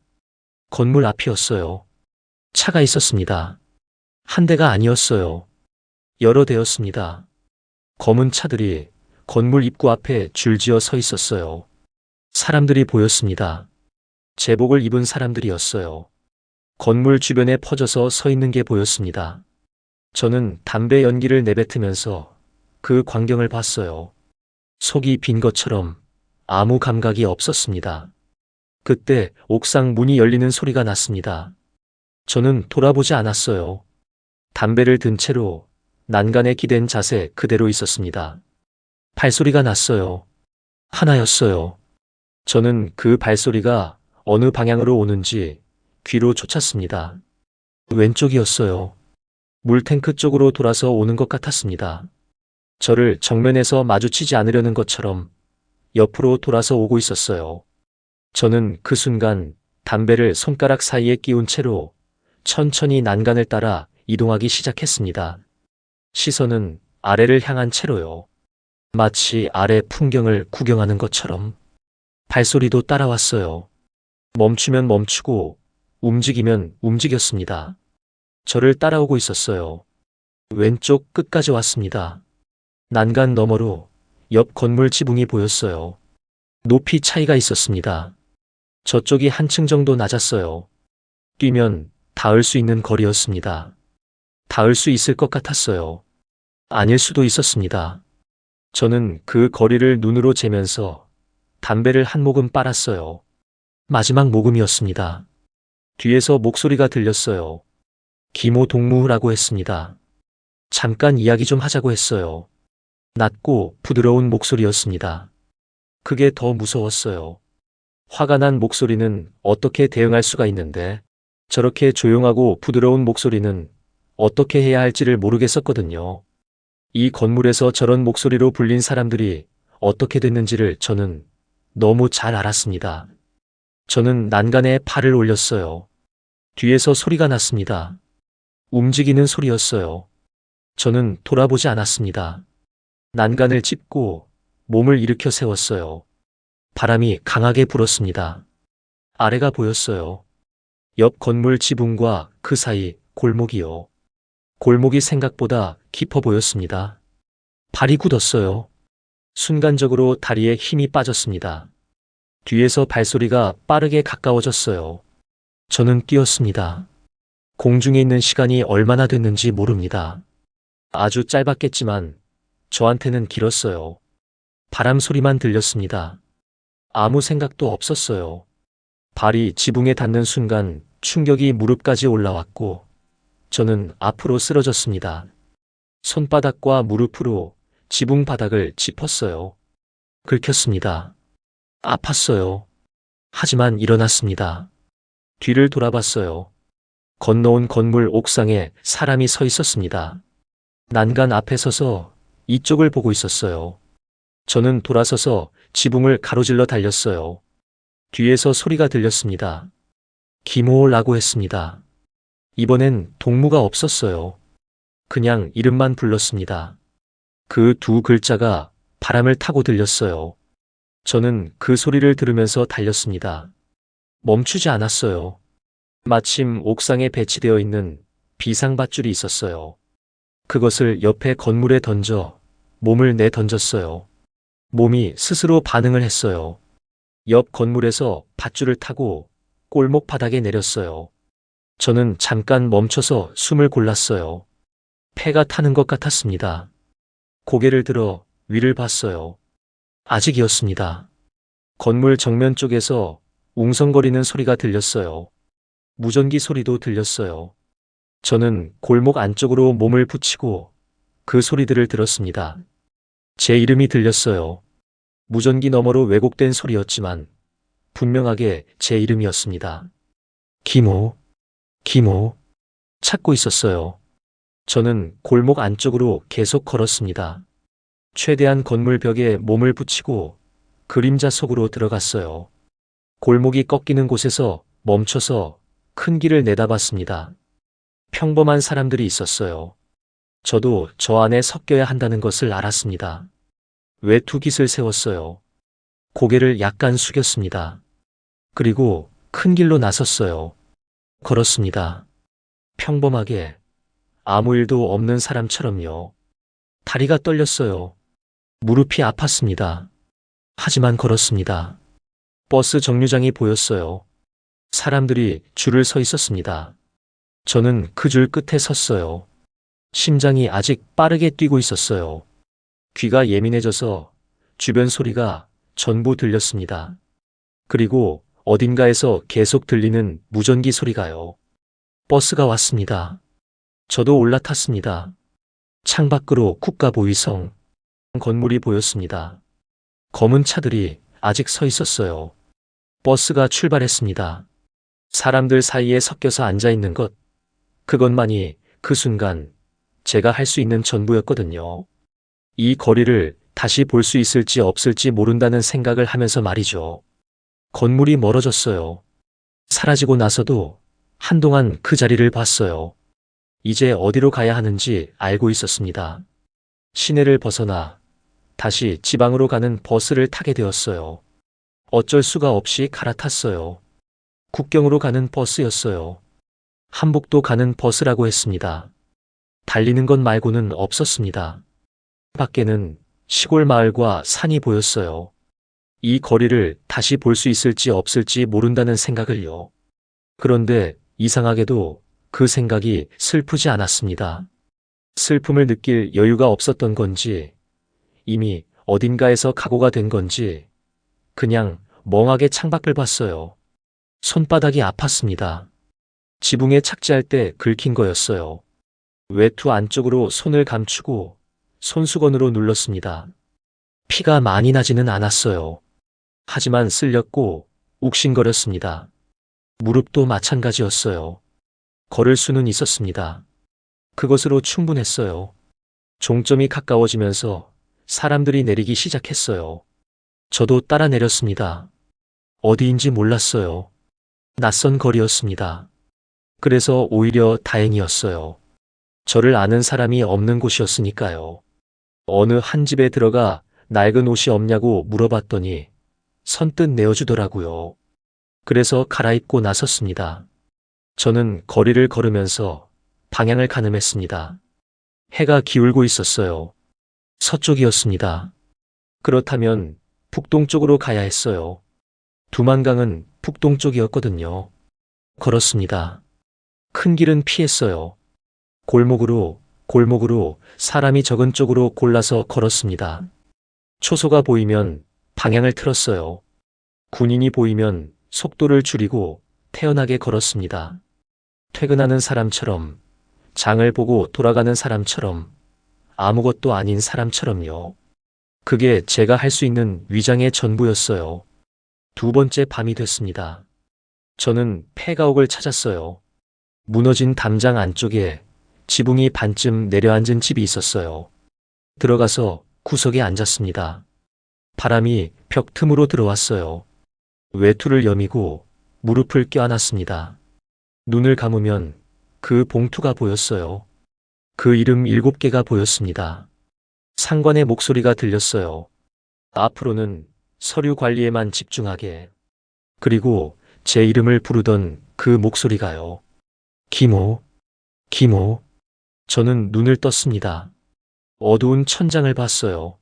건물 앞이었어요. 차가 있었습니다. 한 대가 아니었어요. 여러 대였습니다. 검은 차들이 건물 입구 앞에 줄지어 서 있었어요. 사람들이 보였습니다. 제복을 입은 사람들이었어요. 건물 주변에 퍼져서 서 있는 게 보였습니다. 저는 담배 연기를 내뱉으면서 그 광경을 봤어요. 속이 빈 것처럼 아무 감각이 없었습니다. 그때 옥상 문이 열리는 소리가 났습니다. 저는 돌아보지 않았어요. 담배를 든 채로 난간에 기댄 자세 그대로 있었습니다. 발소리가 났어요. 하나였어요. 저는 그 발소리가 어느 방향으로 오는지 귀로 쫓았습니다. 왼쪽이었어요. 물탱크 쪽으로 돌아서 오는 것 같았습니다. 저를 정면에서 마주치지 않으려는 것처럼 옆으로 돌아서 오고 있었어요. 저는 그 순간 담배를 손가락 사이에 끼운 채로 천천히 난간을 따라 이동하기 시작했습니다. 시선은 아래를 향한 채로요. 마치 아래 풍경을 구경하는 것처럼. 발소리도 따라왔어요. 멈추면 멈추고 움직이면 움직였습니다. 저를 따라오고 있었어요. 왼쪽 끝까지 왔습니다. 난간 너머로 옆 건물 지붕이 보였어요. 높이 차이가 있었습니다. 저쪽이 한층 정도 낮았어요. 뛰면 닿을 수 있는 거리였습니다. 닿을 수 있을 것 같았어요. 아닐 수도 있었습니다. 저는 그 거리를 눈으로 재면서 담배를 한 모금 빨았어요. 마지막 모금이었습니다. 뒤에서 목소리가 들렸어요. 기모 동무라고 했습니다. 잠깐 이야기 좀 하자고 했어요. 낮고 부드러운 목소리였습니다. 그게 더 무서웠어요. 화가 난 목소리는 어떻게 대응할 수가 있는데 저렇게 조용하고 부드러운 목소리는 어떻게 해야 할지를 모르겠었거든요. 이 건물에서 저런 목소리로 불린 사람들이 어떻게 됐는지를 저는 너무 잘 알았습니다. 저는 난간에 팔을 올렸어요. 뒤에서 소리가 났습니다. 움직이는 소리였어요. 저는 돌아보지 않았습니다. 난간을 짚고 몸을 일으켜 세웠어요. 바람이 강하게 불었습니다. 아래가 보였어요. 옆 건물 지붕과 그 사이 골목이요. 골목이 생각보다 깊어 보였습니다. 발이 굳었어요. 순간적으로 다리에 힘이 빠졌습니다. 뒤에서 발소리가 빠르게 가까워졌어요. 저는 뛰었습니다. 공중에 있는 시간이 얼마나 됐는지 모릅니다. 아주 짧았겠지만 저한테는 길었어요. 바람 소리만 들렸습니다. 아무 생각도 없었어요. 발이 지붕에 닿는 순간 충격이 무릎까지 올라왔고 저는 앞으로 쓰러졌습니다. 손바닥과 무릎으로 지붕 바닥을 짚었어요. 긁혔습니다. 아팠어요. 하지만 일어났습니다. 뒤를 돌아봤어요. 건너온 건물 옥상에 사람이 서 있었습니다. 난간 앞에 서서 이쪽을 보고 있었어요. 저는 돌아서서 지붕을 가로질러 달렸어요. 뒤에서 소리가 들렸습니다. 김호라고 했습니다. 이번엔 동무가 없었어요. 그냥 이름만 불렀습니다. 그 두 글자가 바람을 타고 들렸어요. 저는 그 소리를 들으면서 달렸습니다. 멈추지 않았어요. 마침 옥상에 배치되어 있는 비상밧줄이 있었어요. 그것을 옆에 건물에 던져 몸을 내던졌어요. 몸이 스스로 반응을 했어요. 옆 건물에서 밧줄을 타고 골목 바닥에 내렸어요. 저는 잠깐 멈춰서 숨을 골랐어요. 폐가 타는 것 같았습니다. 고개를 들어 위를 봤어요. 아직이었습니다. 건물 정면 쪽에서 웅성거리는 소리가 들렸어요. 무전기 소리도 들렸어요. 저는 골목 안쪽으로 몸을 붙이고 그 소리들을 들었습니다. 제 이름이 들렸어요. 무전기 너머로 왜곡된 소리였지만 분명하게 제 이름이었습니다. 김호, 김호. 찾고 있었어요. 저는 골목 안쪽으로 계속 걸었습니다. 최대한 건물 벽에 몸을 붙이고 그림자 속으로 들어갔어요. 골목이 꺾이는 곳에서 멈춰서 큰 길을 내다봤습니다. 평범한 사람들이 있었어요. 저도 저 안에 섞여야 한다는 것을 알았습니다. 외투깃을 세웠어요. 고개를 약간 숙였습니다. 그리고 큰 길로 나섰어요. 걸었습니다. 평범하게 아무 일도 없는 사람처럼요. 다리가 떨렸어요. 무릎이 아팠습니다. 하지만 걸었습니다. 버스 정류장이 보였어요. 사람들이 줄을 서 있었습니다. 저는 그 줄 끝에 섰어요. 심장이 아직 빠르게 뛰고 있었어요. 귀가 예민해져서 주변 소리가 전부 들렸습니다. 그리고 어딘가에서 계속 들리는 무전기 소리가요. 버스가 왔습니다. 저도 올라탔습니다. 창밖으로 국가보위성 건물이 보였습니다. 검은 차들이 아직 서 있었어요. 버스가 출발했습니다. 사람들 사이에 섞여서 앉아 있는 것, 그것만이 그 순간 제가 할 수 있는 전부였거든요. 이 거리를 다시 볼 수 있을지 없을지 모른다는 생각을 하면서 말이죠. 건물이 멀어졌어요. 사라지고 나서도 한동안 그 자리를 봤어요. 이제 어디로 가야 하는지 알고 있었습니다. 시내를 벗어나 다시 지방으로 가는 버스를 타게 되었어요. 어쩔 수가 없이 갈아탔어요. 국경으로 가는 버스였어요. 한북도 가는 버스라고 했습니다. 달리는 것 말고는 없었습니다. 밖에는 시골 마을과 산이 보였어요. 이 거리를 다시 볼 수 있을지 없을지 모른다는 생각을요. 그런데 이상하게도 그 생각이 슬프지 않았습니다. 슬픔을 느낄 여유가 없었던 건지, 이미 어딘가에서 각오가 된 건지, 그냥 멍하게 창밖을 봤어요. 손바닥이 아팠습니다. 지붕에 착지할 때 긁힌 거였어요. 외투 안쪽으로 손을 감추고 손수건으로 눌렀습니다. 피가 많이 나지는 않았어요. 하지만 쓸렸고 욱신거렸습니다. 무릎도 마찬가지였어요. 걸을 수는 있었습니다. 그것으로 충분했어요. 종점이 가까워지면서 사람들이 내리기 시작했어요. 저도 따라 내렸습니다. 어디인지 몰랐어요. 낯선 거리였습니다. 그래서 오히려 다행이었어요. 저를 아는 사람이 없는 곳이었으니까요. 어느 한 집에 들어가 낡은 옷이 없냐고 물어봤더니 선뜻 내어주더라고요. 그래서 갈아입고 나섰습니다. 저는 거리를 걸으면서 방향을 가늠했습니다. 해가 기울고 있었어요. 서쪽이었습니다. 그렇다면 북동쪽으로 가야 했어요. 두만강은 북동쪽이었거든요. 걸었습니다. 큰 길은 피했어요. 골목으로 사람이 적은 쪽으로 골라서 걸었습니다. 초소가 보이면 방향을 틀었어요. 군인이 보이면 속도를 줄이고 태연하게 걸었습니다. 퇴근하는 사람처럼, 장을 보고 돌아가는 사람처럼, 아무것도 아닌 사람처럼요. 그게 제가 할 수 있는 위장의 전부였어요. 두 번째 밤이 됐습니다. 저는 폐가옥을 찾았어요. 무너진 담장 안쪽에 지붕이 반쯤 내려앉은 집이 있었어요. 들어가서 구석에 앉았습니다. 바람이 벽 틈으로 들어왔어요. 외투를 여미고 무릎을 껴안았습니다. 눈을 감으면 그 봉투가 보였어요. 그 이름 7개가 보였습니다. 상관의 목소리가 들렸어요. 앞으로는 서류 관리에만 집중하게. 그리고 제 이름을 부르던 그 목소리가요. 김호, 김호. 저는 눈을 떴습니다. 어두운 천장을 봤어요.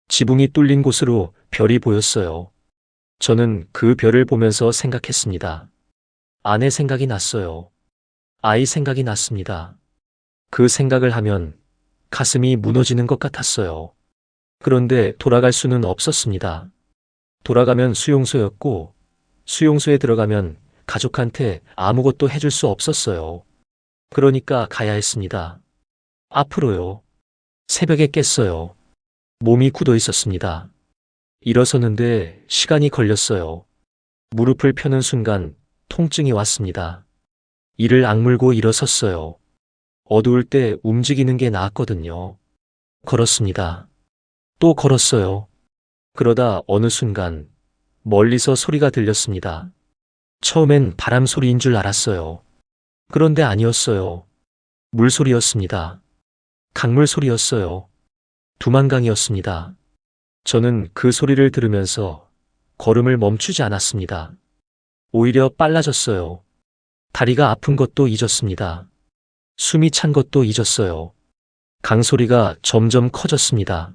지붕이 뚫린 곳으로 별이 보였어요. 저는 그 별을 보면서 생각했습니다. 아내 생각이 났어요. 아이 생각이 났습니다. 그 생각을 하면 가슴이 무너지는 것 같았어요. 그런데 돌아갈 수는 없었습니다. 돌아가면 수용소였고, 수용소에 들어가면 가족한테 아무것도 해줄 수 없었어요. 그러니까 가야 했습니다. 앞으로요. 새벽에 깼어요. 몸이 굳어 있었습니다. 일어서는데 시간이 걸렸어요. 무릎을 펴는 순간 통증이 왔습니다. 이를 악물고 일어섰어요. 어두울 때 움직이는 게 나았거든요. 걸었습니다. 또 걸었어요. 그러다 어느 순간 멀리서 소리가 들렸습니다. 처음엔 바람 소리인 줄 알았어요. 그런데 아니었어요. 물소리였습니다. 강물 소리였어요. 두만강이었습니다. 저는 그 소리를 들으면서 걸음을 멈추지 않았습니다. 오히려 빨라졌어요. 다리가 아픈 것도 잊었습니다. 숨이 찬 것도 잊었어요. 강소리가 점점 커졌습니다.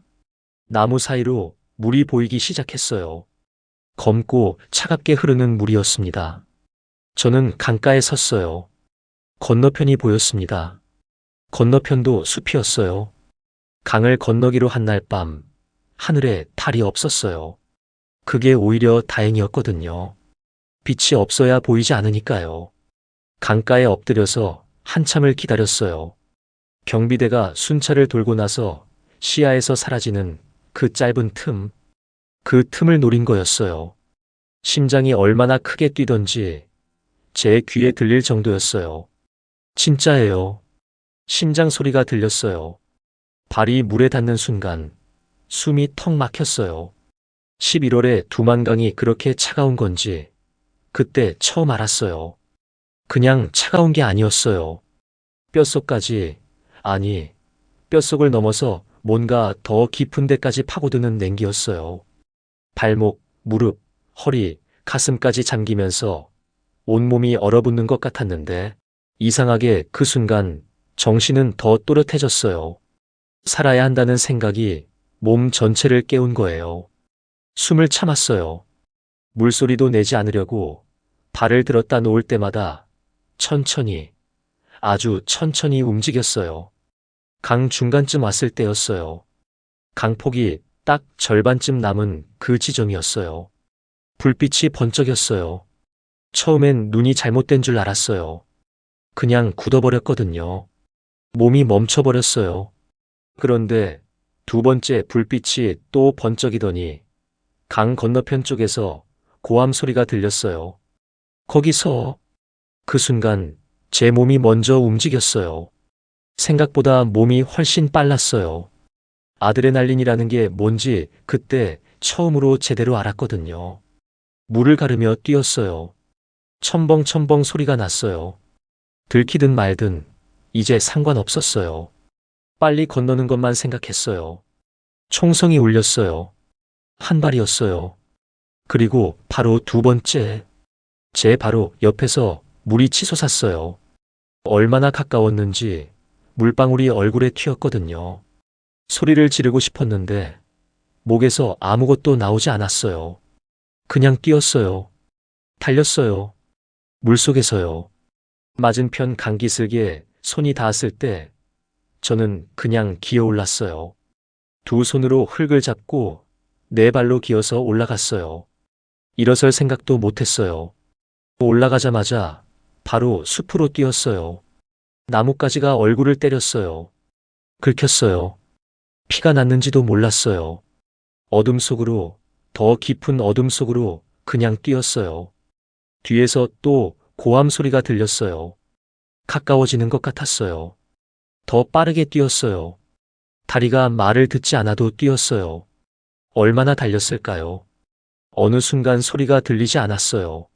나무 사이로 물이 보이기 시작했어요. 검고 차갑게 흐르는 물이었습니다. 저는 강가에 섰어요. 건너편이 보였습니다. 건너편도 숲이었어요. 강을 건너기로 한 날 밤, 하늘에 달이 없었어요. 그게 오히려 다행이었거든요. 빛이 없어야 보이지 않으니까요. 강가에 엎드려서 한참을 기다렸어요. 경비대가 순찰을 돌고 나서 시야에서 사라지는 그 짧은 틈, 그 틈을 노린 거였어요. 심장이 얼마나 크게 뛰던지 제 귀에 들릴 정도였어요. 진짜예요. 심장 소리가 들렸어요. 발이 물에 닿는 순간 숨이 턱 막혔어요. 11월에 두만강이 그렇게 차가운 건지 그때 처음 알았어요. 그냥 차가운 게 아니었어요. 뼛속까지, 아니, 뼛속을 넘어서 뭔가 더 깊은 데까지 파고드는 냉기였어요. 발목, 무릎, 허리, 가슴까지 잠기면서 온몸이 얼어붙는 것 같았는데 이상하게 그 순간 정신은 더 또렷해졌어요. 살아야 한다는 생각이 몸 전체를 깨운 거예요. 숨을 참았어요. 물소리도 내지 않으려고 발을 들었다 놓을 때마다 천천히, 아주 천천히 움직였어요. 강 중간쯤 왔을 때였어요. 강폭이 딱 절반쯤 남은 그 지점이었어요. 불빛이 번쩍였어요. 처음엔 눈이 잘못된 줄 알았어요. 그냥 굳어버렸거든요. 몸이 멈춰버렸어요. 그런데 두 번째 불빛이 또 번쩍이더니 강 건너편 쪽에서 고함 소리가 들렸어요. 거기서 그 순간 제 몸이 먼저 움직였어요. 생각보다 몸이 훨씬 빨랐어요. 아드레날린이라는 게 뭔지 그때 처음으로 제대로 알았거든요. 물을 가르며 뛰었어요. 첨벙첨벙 소리가 났어요. 들키든 말든 이제 상관없었어요. 빨리 건너는 것만 생각했어요. 총성이 울렸어요. 한 발이었어요. 그리고 바로 두 번째. 제 바로 옆에서 물이 치솟았어요. 얼마나 가까웠는지 물방울이 얼굴에 튀었거든요. 소리를 지르고 싶었는데 목에서 아무것도 나오지 않았어요. 그냥 뛰었어요. 달렸어요. 물속에서요. 맞은편 강기슭에 손이 닿았을 때 저는 그냥 기어올랐어요. 두 손으로 흙을 잡고 네 발로 기어서 올라갔어요. 일어설 생각도 못했어요. 올라가자마자 바로 숲으로 뛰었어요. 나뭇가지가 얼굴을 때렸어요. 긁혔어요. 피가 났는지도 몰랐어요. 어둠 속으로, 더 깊은 어둠 속으로 그냥 뛰었어요. 뒤에서 또 고함 소리가 들렸어요. 가까워지는 것 같았어요. 더 빠르게 뛰었어요. 다리가 말을 듣지 않아도 뛰었어요. 얼마나 달렸을까요? 어느 순간 소리가 들리지 않았어요.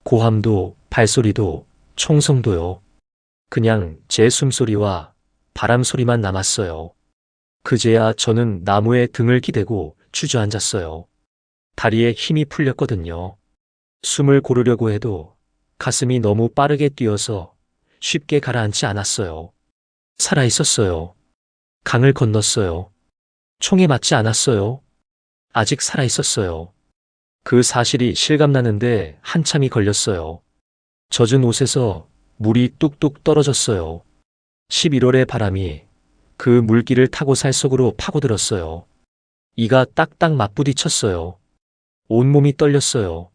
고함도, 발소리도, 총성도요. 그냥 제 숨소리와 바람 소리만 남았어요. 그제야 저는 나무에 등을 기대고 주저앉았어요. 다리에 힘이 풀렸거든요. 숨을 고르려고 해도 가슴이 너무 빠르게 뛰어서 쉽게 가라앉지 않았어요. 살아 있었어요. 강을 건넜어요. 총에 맞지 않았어요. 아직 살아 있었어요. 그 사실이 실감나는데 한참이 걸렸어요. 젖은 옷에서 물이 뚝뚝 떨어졌어요. 11월의 바람이 그 물길을 타고 살 속으로 파고들었어요. 이가 딱딱 맞부딪혔어요. 온몸이 떨렸어요.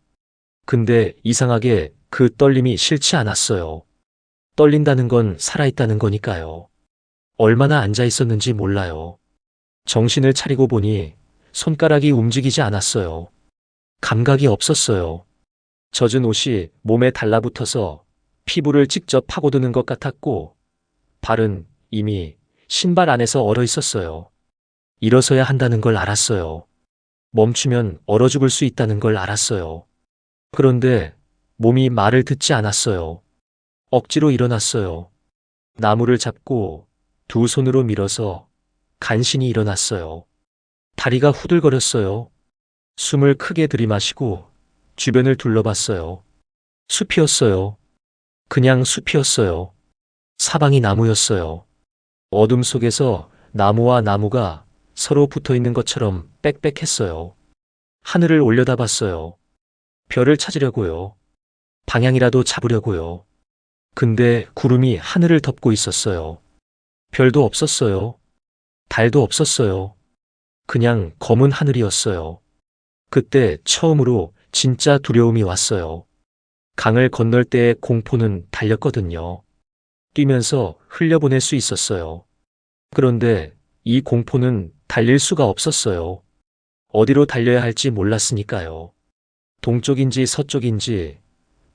근데 이상하게 그 떨림이 싫지 않았어요. 떨린다는 건 살아있다는 거니까요. 얼마나 앉아 있었는지 몰라요. 정신을 차리고 보니 손가락이 움직이지 않았어요. 감각이 없었어요. 젖은 옷이 몸에 달라붙어서 피부를 직접 파고드는 것 같았고, 발은 이미 신발 안에서 얼어 있었어요. 일어서야 한다는 걸 알았어요. 멈추면 얼어 죽을 수 있다는 걸 알았어요. 그런데 몸이 말을 듣지 않았어요. 억지로 일어났어요. 나무를 잡고 두 손으로 밀어서 간신히 일어났어요. 다리가 후들거렸어요. 숨을 크게 들이마시고 주변을 둘러봤어요. 숲이었어요. 그냥 숲이었어요. 사방이 나무였어요. 어둠 속에서 나무와 나무가 서로 붙어 있는 것처럼 빽빽했어요. 하늘을 올려다봤어요. 별을 찾으려고요. 방향이라도 잡으려고요. 근데 구름이 하늘을 덮고 있었어요. 별도 없었어요. 달도 없었어요. 그냥 검은 하늘이었어요. 그때 처음으로 진짜 두려움이 왔어요. 강을 건널 때의 공포는 달렸거든요. 뛰면서 흘려보낼 수 있었어요. 그런데 이 공포는 달릴 수가 없었어요. 어디로 달려야 할지 몰랐으니까요. 동쪽인지 서쪽인지,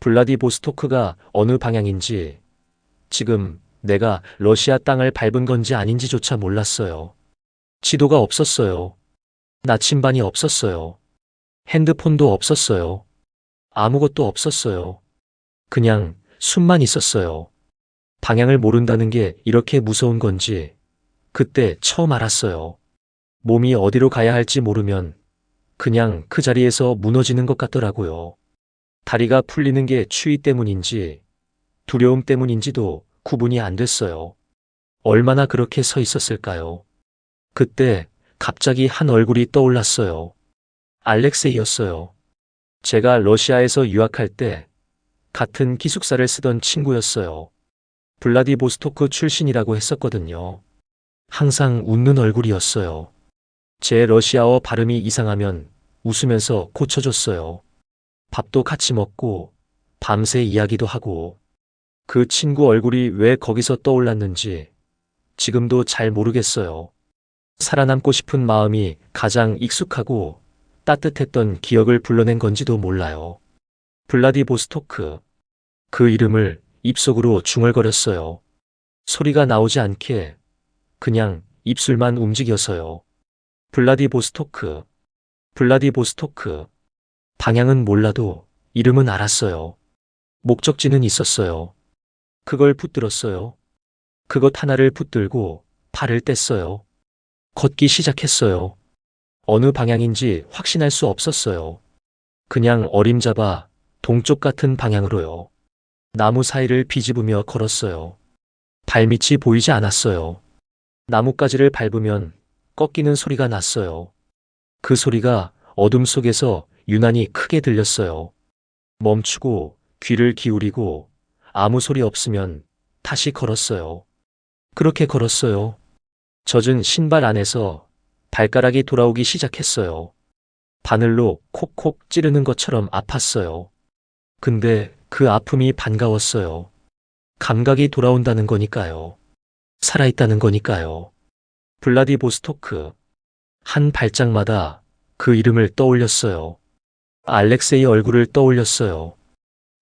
블라디보스토크가 어느 방향인지, 지금 내가 러시아 땅을 밟은 건지 아닌지조차 몰랐어요. 지도가 없었어요. 나침반이 없었어요. 핸드폰도 없었어요. 아무것도 없었어요. 그냥 숨만 있었어요. 방향을 모른다는 게 이렇게 무서운 건지 그때 처음 알았어요. 몸이 어디로 가야 할지 모르면 그냥 그 자리에서 무너지는 것 같더라고요. 다리가 풀리는 게 추위 때문인지 두려움 때문인지도 구분이 안 됐어요. 얼마나 그렇게 서 있었을까요? 그때 갑자기 한 얼굴이 떠올랐어요. 알렉세이였어요. 제가 러시아에서 유학할 때 같은 기숙사를 쓰던 친구였어요. 블라디보스토크 출신이라고 했었거든요. 항상 웃는 얼굴이었어요. 제 러시아어 발음이 이상하면 웃으면서 고쳐줬어요. 밥도 같이 먹고 밤새 이야기도 하고 그 친구 얼굴이 왜 거기서 떠올랐는지 지금도 잘 모르겠어요. 살아남고 싶은 마음이 가장 익숙하고 따뜻했던 기억을 불러낸 건지도 몰라요. 블라디보스토크. 그 이름을 입속으로 중얼거렸어요. 소리가 나오지 않게 그냥 입술만 움직여서요. 블라디보스토크. 블라디보스토크. 방향은 몰라도 이름은 알았어요. 목적지는 있었어요. 그걸 붙들었어요. 그것 하나를 붙들고 발을 뗐어요. 걷기 시작했어요. 어느 방향인지 확신할 수 없었어요. 그냥 어림잡아 동쪽 같은 방향으로요. 나무 사이를 비집으며 걸었어요. 발밑이 보이지 않았어요. 나뭇가지를 밟으면 꺾이는 소리가 났어요. 그 소리가 어둠 속에서 유난히 크게 들렸어요. 멈추고 귀를 기울이고 아무 소리 없으면 다시 걸었어요. 그렇게 걸었어요. 젖은 신발 안에서 발가락이 돌아오기 시작했어요. 바늘로 콕콕 찌르는 것처럼 아팠어요. 근데 그 아픔이 반가웠어요. 감각이 돌아온다는 거니까요. 살아있다는 거니까요. 블라디보스토크. 한 발짝마다 그 이름을 떠올렸어요. 알렉세이 얼굴을 떠올렸어요.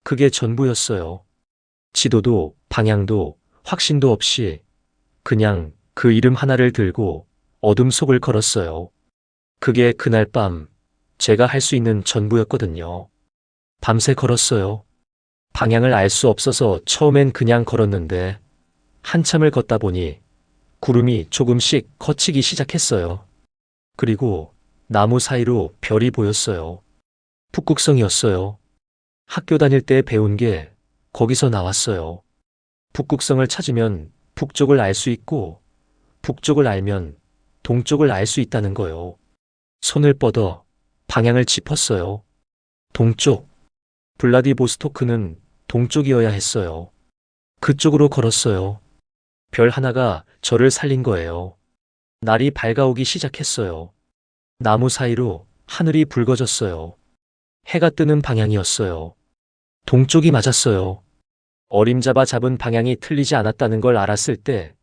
그게 전부였어요. 지도도 방향도 확신도 없이 그냥 그 이름 하나를 들고 어둠 속을 걸었어요. 그게 그날 밤 제가 할 수 있는 전부였거든요. 밤새 걸었어요. 방향을 알 수 없어서 처음엔 그냥 걸었는데 한참을 걷다 보니 구름이 조금씩 걷히기 시작했어요. 그리고 나무 사이로 별이 보였어요. 북극성이었어요. 학교 다닐 때 배운 게 거기서 나왔어요. 북극성을 찾으면 북쪽을 알 수 있고 북쪽을 알면 동쪽을 알 수 있다는 거요. 손을 뻗어 방향을 짚었어요. 동쪽. 블라디보스토크는 동쪽이어야 했어요. 그쪽으로 걸었어요. 별 하나가 저를 살린 거예요. 날이 밝아오기 시작했어요. 나무 사이로 하늘이 붉어졌어요. 해가 뜨는 방향이었어요. 동쪽이 맞았어요. 어림잡아 잡은 방향이 틀리지 않았다는 걸 알았을 때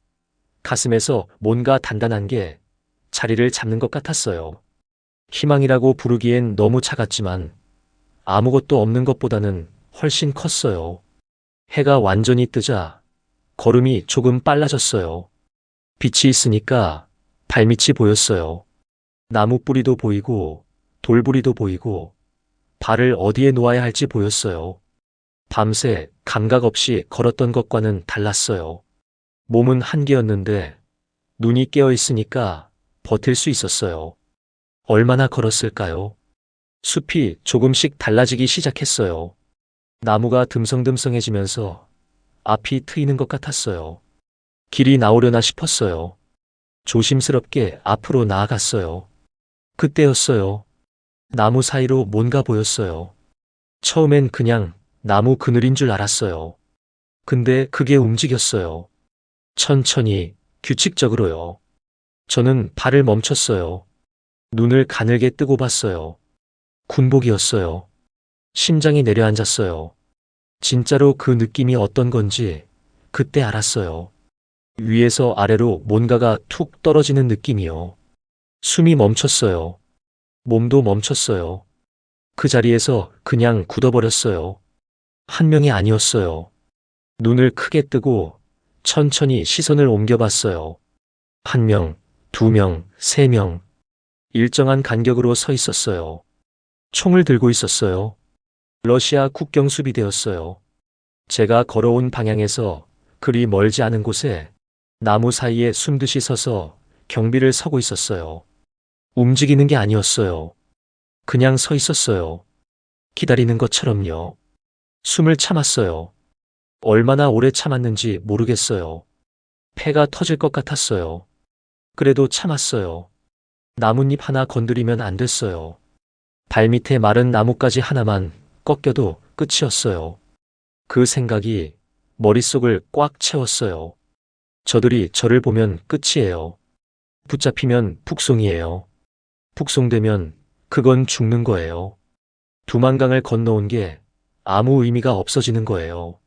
가슴에서 뭔가 단단한 게 자리를 잡는 것 같았어요. 희망이라고 부르기엔 너무 작았지만 아무것도 없는 것보다는 훨씬 컸어요. 해가 완전히 뜨자 걸음이 조금 빨라졌어요. 빛이 있으니까 발밑이 보였어요. 나무 뿌리도 보이고 돌부리도 보이고 발을 어디에 놓아야 할지 보였어요. 밤새 감각 없이 걸었던 것과는 달랐어요. 몸은 한계였는데 눈이 깨어 있으니까 버틸 수 있었어요. 얼마나 걸었을까요? 숲이 조금씩 달라지기 시작했어요. 나무가 듬성듬성해지면서 앞이 트이는 것 같았어요. 길이 나오려나 싶었어요. 조심스럽게 앞으로 나아갔어요. 그때였어요. 나무 사이로 뭔가 보였어요. 처음엔 그냥 나무 그늘인 줄 알았어요. 근데 그게 움직였어요. 천천히, 규칙적으로요. 저는 발을 멈췄어요. 눈을 가늘게 뜨고 봤어요. 군복이었어요. 심장이 내려앉았어요. 진짜로 그 느낌이 어떤 건지 그때 알았어요. 위에서 아래로 뭔가가 툭 떨어지는 느낌이요. 숨이 멈췄어요. 몸도 멈췄어요. 그 자리에서 그냥 굳어버렸어요. 한 명이 아니었어요. 눈을 크게 뜨고 천천히 시선을 옮겨봤어요. 한 명, 두 명, 세 명. 일정한 간격으로 서 있었어요. 총을 들고 있었어요. 러시아 국경 수비대였어요. 제가 걸어온 방향에서 그리 멀지 않은 곳에 나무 사이에 숨듯이 서서 경비를 서고 있었어요. 움직이는 게 아니었어요. 그냥 서 있었어요. 기다리는 것처럼요. 숨을 참았어요. 얼마나 오래 참았는지 모르겠어요. 폐가 터질 것 같았어요. 그래도 참았어요. 나뭇잎 하나 건드리면 안 됐어요. 발밑에 마른 나뭇가지 하나만 꺾여도 끝이었어요. 그 생각이 머릿속을 꽉 채웠어요. 저들이 저를 보면 끝이에요. 붙잡히면 북송이에요. 북송되면 그건 죽는 거예요. 두만강을 건너온 게 아무 의미가 없어지는 거예요.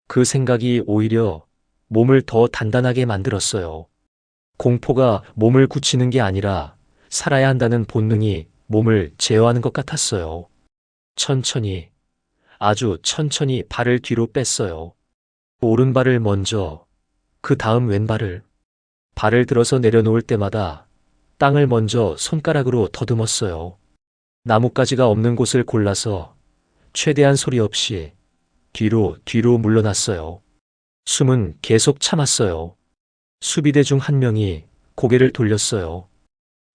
그 생각이 오히려 몸을 더 단단하게 만들었어요. 공포가 몸을 굳히는 게 아니라 살아야 한다는 본능이 몸을 제어하는 것 같았어요. 천천히, 아주 천천히 발을 뒤로 뺐어요. 오른발을 먼저, 그 다음 왼발을. 발을 들어서 내려놓을 때마다 땅을 먼저 손가락으로 더듬었어요. 나뭇가지가 없는 곳을 골라서 최대한 소리 없이 뒤로 물러났어요. 숨은 계속 참았어요. 수비대 중 한 명이 고개를 돌렸어요.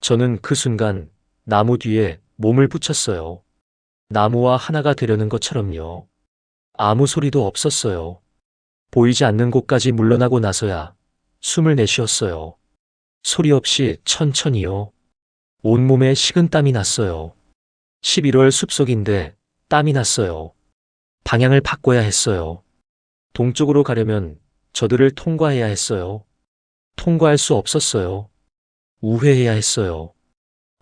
저는 그 순간 나무 뒤에 몸을 붙였어요. 나무와 하나가 되려는 것처럼요. 아무 소리도 없었어요. 보이지 않는 곳까지 물러나고 나서야 숨을 내쉬었어요. 소리 없이 천천히요. 온몸에 식은땀이 났어요. 11월 숲속인데 땀이 났어요. 방향을 바꿔야 했어요. 동쪽으로 가려면 저들을 통과해야 했어요. 통과할 수 없었어요. 우회해야 했어요.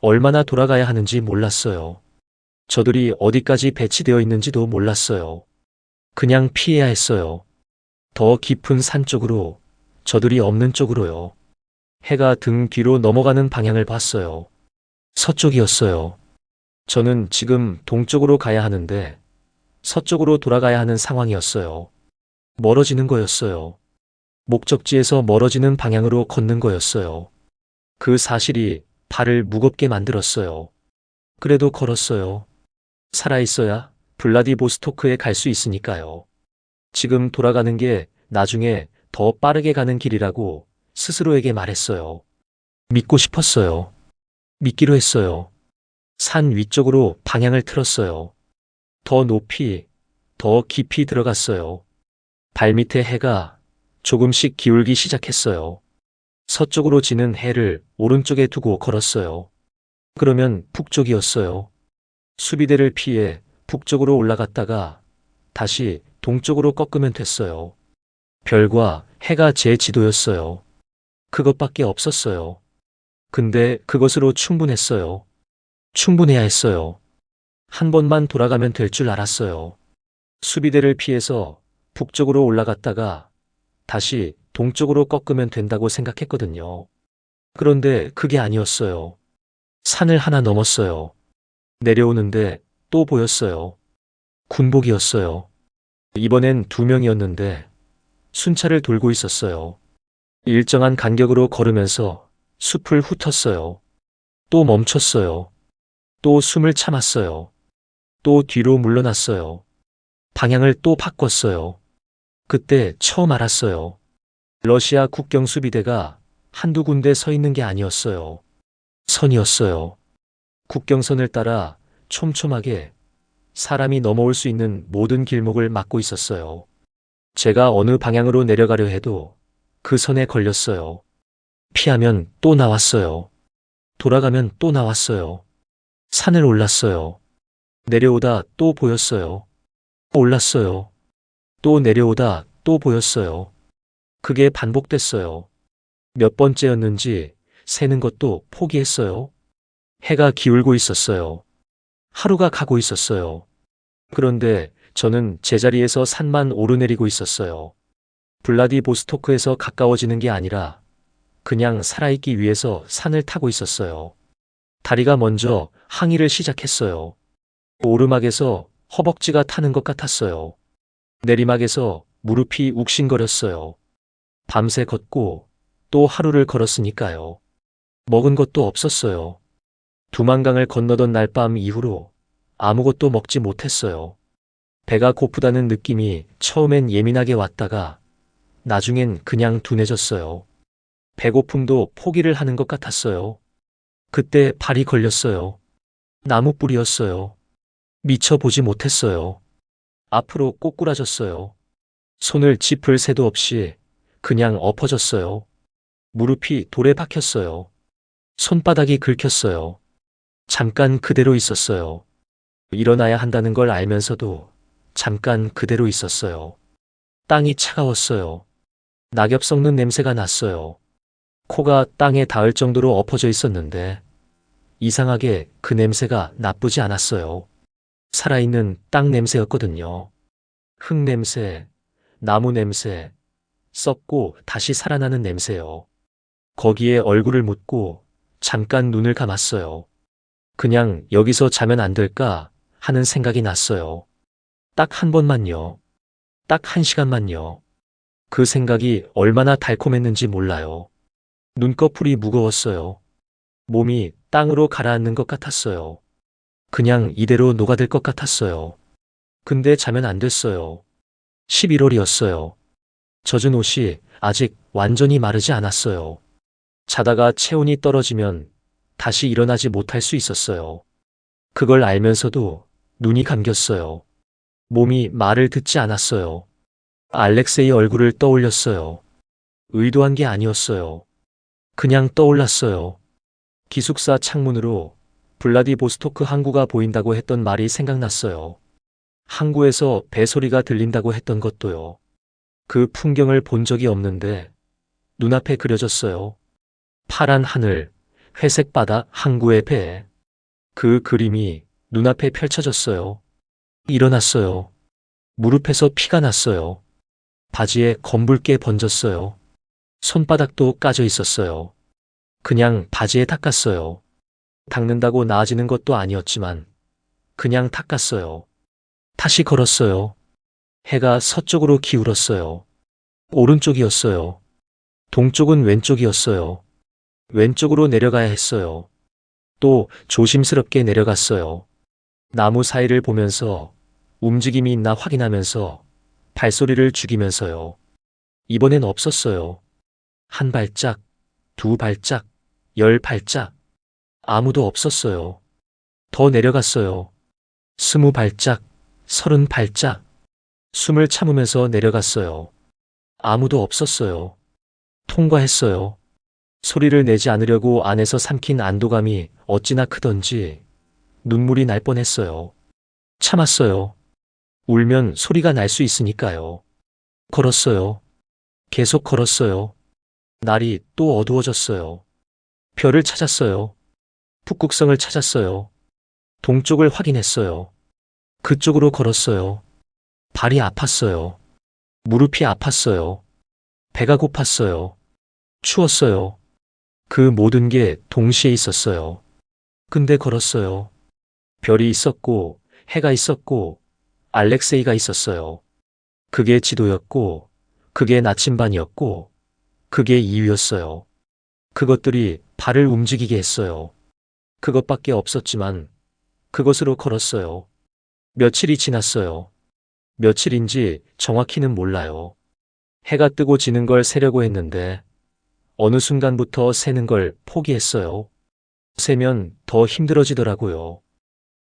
얼마나 돌아가야 하는지 몰랐어요. 저들이 어디까지 배치되어 있는지도 몰랐어요. 그냥 피해야 했어요. 더 깊은 산 쪽으로, 저들이 없는 쪽으로요. 해가 등 뒤로 넘어가는 방향을 봤어요. 서쪽이었어요. 저는 지금 동쪽으로 가야 하는데 서쪽으로 돌아가야 하는 상황이었어요. 멀어지는 거였어요. 목적지에서 멀어지는 방향으로 걷는 거였어요. 그 사실이 발을 무겁게 만들었어요. 그래도 걸었어요. 살아있어야 블라디보스토크에 갈 수 있으니까요. 지금 돌아가는 게 나중에 더 빠르게 가는 길이라고 스스로에게 말했어요. 믿고 싶었어요. 믿기로 했어요. 산 위쪽으로 방향을 틀었어요. 더 높이, 더 깊이 들어갔어요. 발밑에 해가 조금씩 기울기 시작했어요. 서쪽으로 지는 해를 오른쪽에 두고 걸었어요. 그러면 북쪽이었어요. 수비대를 피해 북쪽으로 올라갔다가 다시 동쪽으로 꺾으면 됐어요. 별과 해가 제 지도였어요. 그것밖에 없었어요. 근데 그것으로 충분했어요. 충분해야 했어요. 한 번만 돌아가면 될 줄 알았어요. 수비대를 피해서 북쪽으로 올라갔다가 다시 동쪽으로 꺾으면 된다고 생각했거든요. 그런데 그게 아니었어요. 산을 하나 넘었어요. 내려오는데 또 보였어요. 군복이었어요. 이번엔 두 명이었는데 순찰을 돌고 있었어요. 일정한 간격으로 걸으면서 숲을 훑었어요. 또 멈췄어요. 또 숨을 참았어요. 또 뒤로 물러났어요. 방향을 또 바꿨어요. 그때 처음 알았어요. 러시아 국경 수비대가 한두 군데 서 있는 게 아니었어요. 선이었어요. 국경선을 따라 촘촘하게 사람이 넘어올 수 있는 모든 길목을 막고 있었어요. 제가 어느 방향으로 내려가려 해도 그 선에 걸렸어요. 피하면 또 나왔어요. 돌아가면 또 나왔어요. 산을 올랐어요. 내려오다 또 보였어요. 올랐어요. 또 내려오다 또 보였어요. 그게 반복됐어요. 몇 번째였는지 세는 것도 포기했어요. 해가 기울고 있었어요. 하루가 가고 있었어요. 그런데 저는 제자리에서 산만 오르내리고 있었어요. 블라디보스토크에서 가까워지는 게 아니라 그냥 살아있기 위해서 산을 타고 있었어요. 다리가 먼저 항이를 시작했어요. 오르막에서 허벅지가 타는 것 같았어요. 내리막에서 무릎이 욱신거렸어요. 밤새 걷고 또 하루를 걸었으니까요. 먹은 것도 없었어요. 두만강을 건너던 날 밤 이후로 아무것도 먹지 못했어요. 배가 고프다는 느낌이 처음엔 예민하게 왔다가 나중엔 그냥 둔해졌어요. 배고픔도 포기를 하는 것 같았어요. 그때 발이 걸렸어요. 나무 뿌리였어요. 미쳐 보지 못했어요. 앞으로 꼬꾸라졌어요. 손을 짚을 새도 없이 그냥 엎어졌어요. 무릎이 돌에 박혔어요. 손바닥이 긁혔어요. 잠깐 그대로 있었어요. 일어나야 한다는 걸 알면서도 잠깐 그대로 있었어요. 땅이 차가웠어요. 낙엽 썩는 냄새가 났어요. 코가 땅에 닿을 정도로 엎어져 있었는데 이상하게 그 냄새가 나쁘지 않았어요. 살아있는 땅 냄새였거든요. 흙 냄새, 나무 냄새, 썩고 다시 살아나는 냄새요. 거기에 얼굴을 묻고 잠깐 눈을 감았어요. 그냥 여기서 자면 안 될까 하는 생각이 났어요. 딱 한 번만요. 딱 한 시간만요. 그 생각이 얼마나 달콤했는지 몰라요. 눈꺼풀이 무거웠어요. 몸이 땅으로 가라앉는 것 같았어요. 그냥 이대로 녹아들 것 같았어요. 근데 자면 안 됐어요. 11월이었어요. 젖은 옷이 아직 완전히 마르지 않았어요. 자다가 체온이 떨어지면 다시 일어나지 못할 수 있었어요. 그걸 알면서도 눈이 감겼어요. 몸이 말을 듣지 않았어요. 알렉세이 얼굴을 떠올렸어요. 의도한 게 아니었어요. 그냥 떠올랐어요. 기숙사 창문으로 블라디보스토크 항구가 보인다고 했던 말이 생각났어요. 항구에서 배소리가 들린다고 했던 것도요. 그 풍경을 본 적이 없는데 눈앞에 그려졌어요. 파란 하늘, 회색 바다, 항구의 배. 그 그림이 눈앞에 펼쳐졌어요. 일어났어요. 무릎에서 피가 났어요. 바지에 검붉게 번졌어요. 손바닥도 까져 있었어요. 그냥 바지에 닦았어요. 닦는다고 나아지는 것도 아니었지만 그냥 닦았어요. 다시 걸었어요. 해가 서쪽으로 기울었어요. 오른쪽이었어요. 동쪽은 왼쪽이었어요. 왼쪽으로 내려가야 했어요. 또 조심스럽게 내려갔어요. 나무 사이를 보면서 움직임이 있나 확인하면서 발소리를 죽이면서요. 이번엔 없었어요. 한 발짝, 두 발짝, 10발짝. 아무도 없었어요. 더 내려갔어요. 20발짝, 30발짝. 숨을 참으면서 내려갔어요. 아무도 없었어요. 통과했어요. 소리를 내지 않으려고 안에서 삼킨 안도감이 어찌나 크던지 눈물이 날 뻔했어요. 참았어요. 울면 소리가 날 수 있으니까요. 걸었어요. 계속 걸었어요. 날이 또 어두워졌어요. 별을 찾았어요. 북극성을 찾았어요. 동쪽을 확인했어요. 그쪽으로 걸었어요. 발이 아팠어요. 무릎이 아팠어요. 배가 고팠어요. 추웠어요. 그 모든 게 동시에 있었어요. 근데 걸었어요. 별이 있었고, 해가 있었고, 알렉세이가 있었어요. 그게 지도였고, 그게 나침반이었고, 그게 이유였어요. 그것들이 발을 움직이게 했어요. 그것밖에 없었지만, 그것으로 걸었어요. 며칠이 지났어요. 며칠인지 정확히는 몰라요. 해가 뜨고 지는 걸 세려고 했는데, 어느 순간부터 세는 걸 포기했어요. 세면 더 힘들어지더라고요.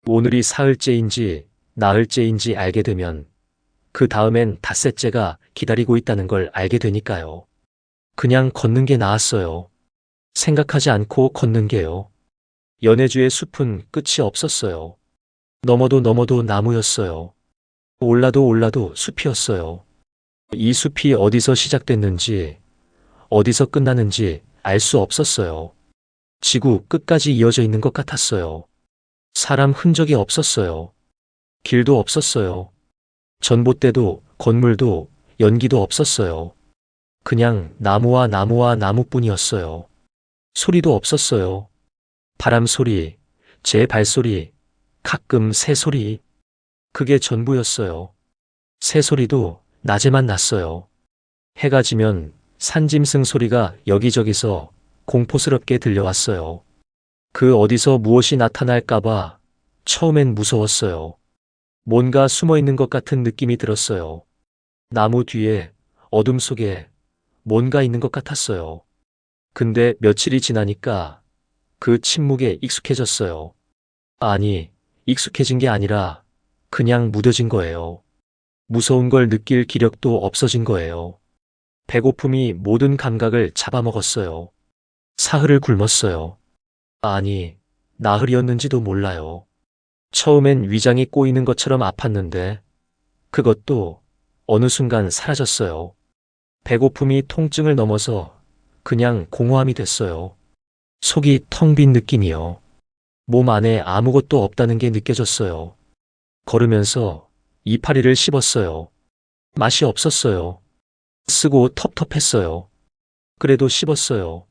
오늘이 사흘째인지 나흘째인지 알게 되면 그 다음엔 닷새째가 기다리고 있다는 걸 알게 되니까요. 그냥 걷는 게 나았어요. 생각하지 않고 걷는 게요. 연해주의 숲은 끝이 없었어요. 넘어도 넘어도 나무였어요. 올라도 숲이었어요. 이 숲이 어디서 시작됐는지, 어디서 끝나는지 알 수 없었어요. 지구 끝까지 이어져 있는 것 같았어요. 사람 흔적이 없었어요. 길도 없었어요. 전봇대도 건물도 연기도 없었어요. 그냥 나무와 나무뿐이었어요. 소리도 없었어요. 바람 소리, 제 발소리, 가끔 새 소리. 그게 전부였어요. 새 소리도 낮에만 났어요. 해가 지면 산짐승 소리가 여기저기서 공포스럽게 들려왔어요. 그 어디서 무엇이 나타날까봐 처음엔 무서웠어요. 뭔가 숨어 있는 것 같은 느낌이 들었어요. 나무 뒤에, 어둠 속에 뭔가 있는 것 같았어요. 근데 며칠이 지나니까 그 침묵에 익숙해졌어요. 아니, 익숙해진 게 아니라 그냥 무뎌진 거예요. 무서운 걸 느낄 기력도 없어진 거예요. 배고픔이 모든 감각을 잡아먹었어요. 사흘을 굶었어요. 아니, 나흘이었는지도 몰라요. 처음엔 위장이 꼬이는 것처럼 아팠는데 그것도 어느 순간 사라졌어요. 배고픔이 통증을 넘어서 그냥 공허함이 됐어요. 속이 텅 빈 느낌이요. 몸 안에 아무것도 없다는 게 느껴졌어요. 걸으면서 이파리를 씹었어요. 맛이 없었어요. 쓰고 텁텁했어요. 그래도 씹었어요.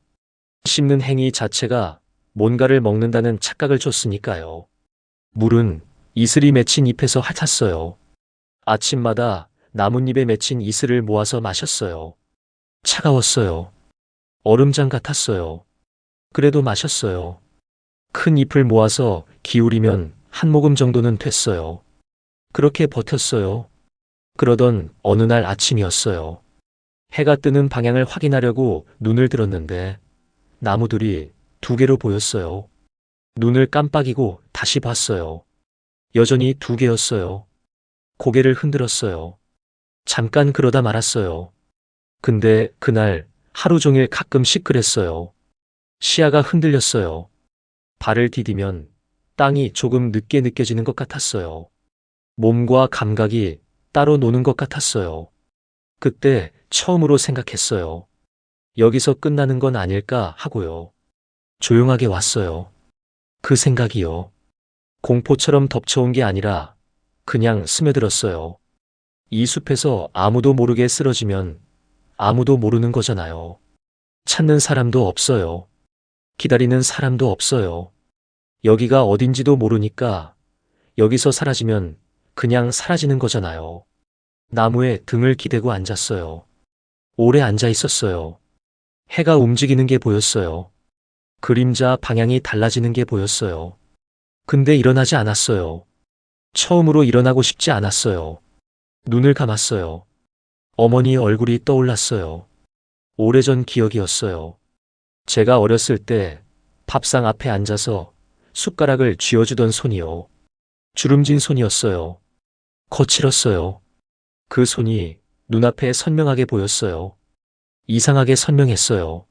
씹는 행위 자체가 뭔가를 먹는다는 착각을 줬으니까요. 물은 이슬이 맺힌 잎에서 핥았어요. 아침마다 나뭇잎에 맺힌 이슬을 모아서 마셨어요. 차가웠어요. 얼음장 같았어요. 그래도 마셨어요. 큰 잎을 모아서 기울이면 한 모금 정도는 됐어요. 그렇게 버텼어요. 그러던 어느 날 아침이었어요. 해가 뜨는 방향을 확인하려고 눈을 들었는데 나무들이 두 개로 보였어요. 눈을 깜빡이고 다시 봤어요. 여전히 두 개였어요. 고개를 흔들었어요. 잠깐 그러다 말았어요. 근데 그날 하루 종일 가끔씩 그랬어요. 시야가 흔들렸어요. 발을 디디면 땅이 조금 늦게 느껴지는 것 같았어요. 몸과 감각이 따로 노는 것 같았어요. 그때 처음으로 생각했어요. 여기서 끝나는 건 아닐까 하고요. 조용하게 왔어요. 그 생각이요. 공포처럼 덮쳐온 게 아니라 그냥 스며들었어요. 이 숲에서 아무도 모르게 쓰러지면 아무도 모르는 거잖아요. 찾는 사람도 없어요. 기다리는 사람도 없어요. 여기가 어딘지도 모르니까 여기서 사라지면 그냥 사라지는 거잖아요. 나무에 등을 기대고 앉았어요. 오래 앉아 있었어요. 해가 움직이는 게 보였어요. 그림자 방향이 달라지는 게 보였어요. 근데 일어나지 않았어요. 처음으로 일어나고 싶지 않았어요. 눈을 감았어요. 어머니의 얼굴이 떠올랐어요. 오래전 기억이었어요. 제가 어렸을 때 밥상 앞에 앉아서 숟가락을 쥐어주던 손이요. 주름진 손이었어요. 거칠었어요. 그 손이 눈앞에 선명하게 보였어요. 이상하게 선명했어요.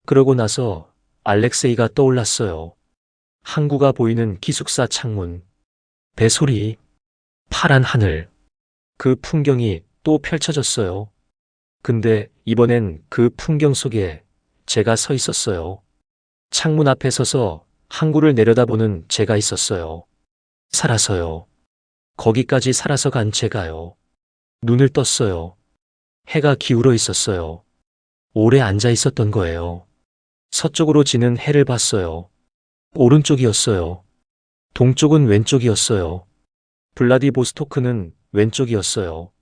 그러고 나서 알렉세이가 떠올랐어요. 항구가 보이는 기숙사 창문, 배소리, 파란 하늘. 그 풍경이 또 펼쳐졌어요. 근데 이번엔 그 풍경 속에 제가 서 있었어요. 창문 앞에 서서 항구를 내려다보는 제가 있었어요. 살아서요. 거기까지 살아서 간 제가요. 눈을 떴어요. 해가 기울어 있었어요. 오래 앉아 있었던 거예요. 서쪽으로 지는 해를 봤어요. 오른쪽이었어요. 동쪽은 왼쪽이었어요. 블라디보스토크는 왼쪽이었어요.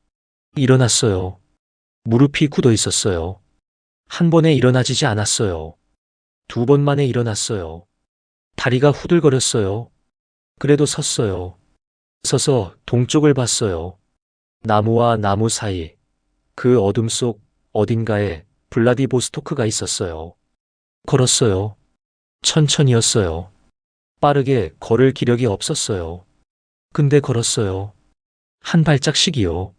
일어났어요. 무릎이 굳어 있었어요. 한 번에 일어나지지 않았어요. 두 번 만에 일어났어요. 다리가 후들거렸어요. 그래도 섰어요. 서서 동쪽을 봤어요. 나무와 나무 사이, 그 어둠 속 어딘가에 블라디보스토크가 있었어요. 걸었어요. 천천히였어요. 빠르게 걸을 기력이 없었어요. 근데 걸었어요. 한 발짝씩이요.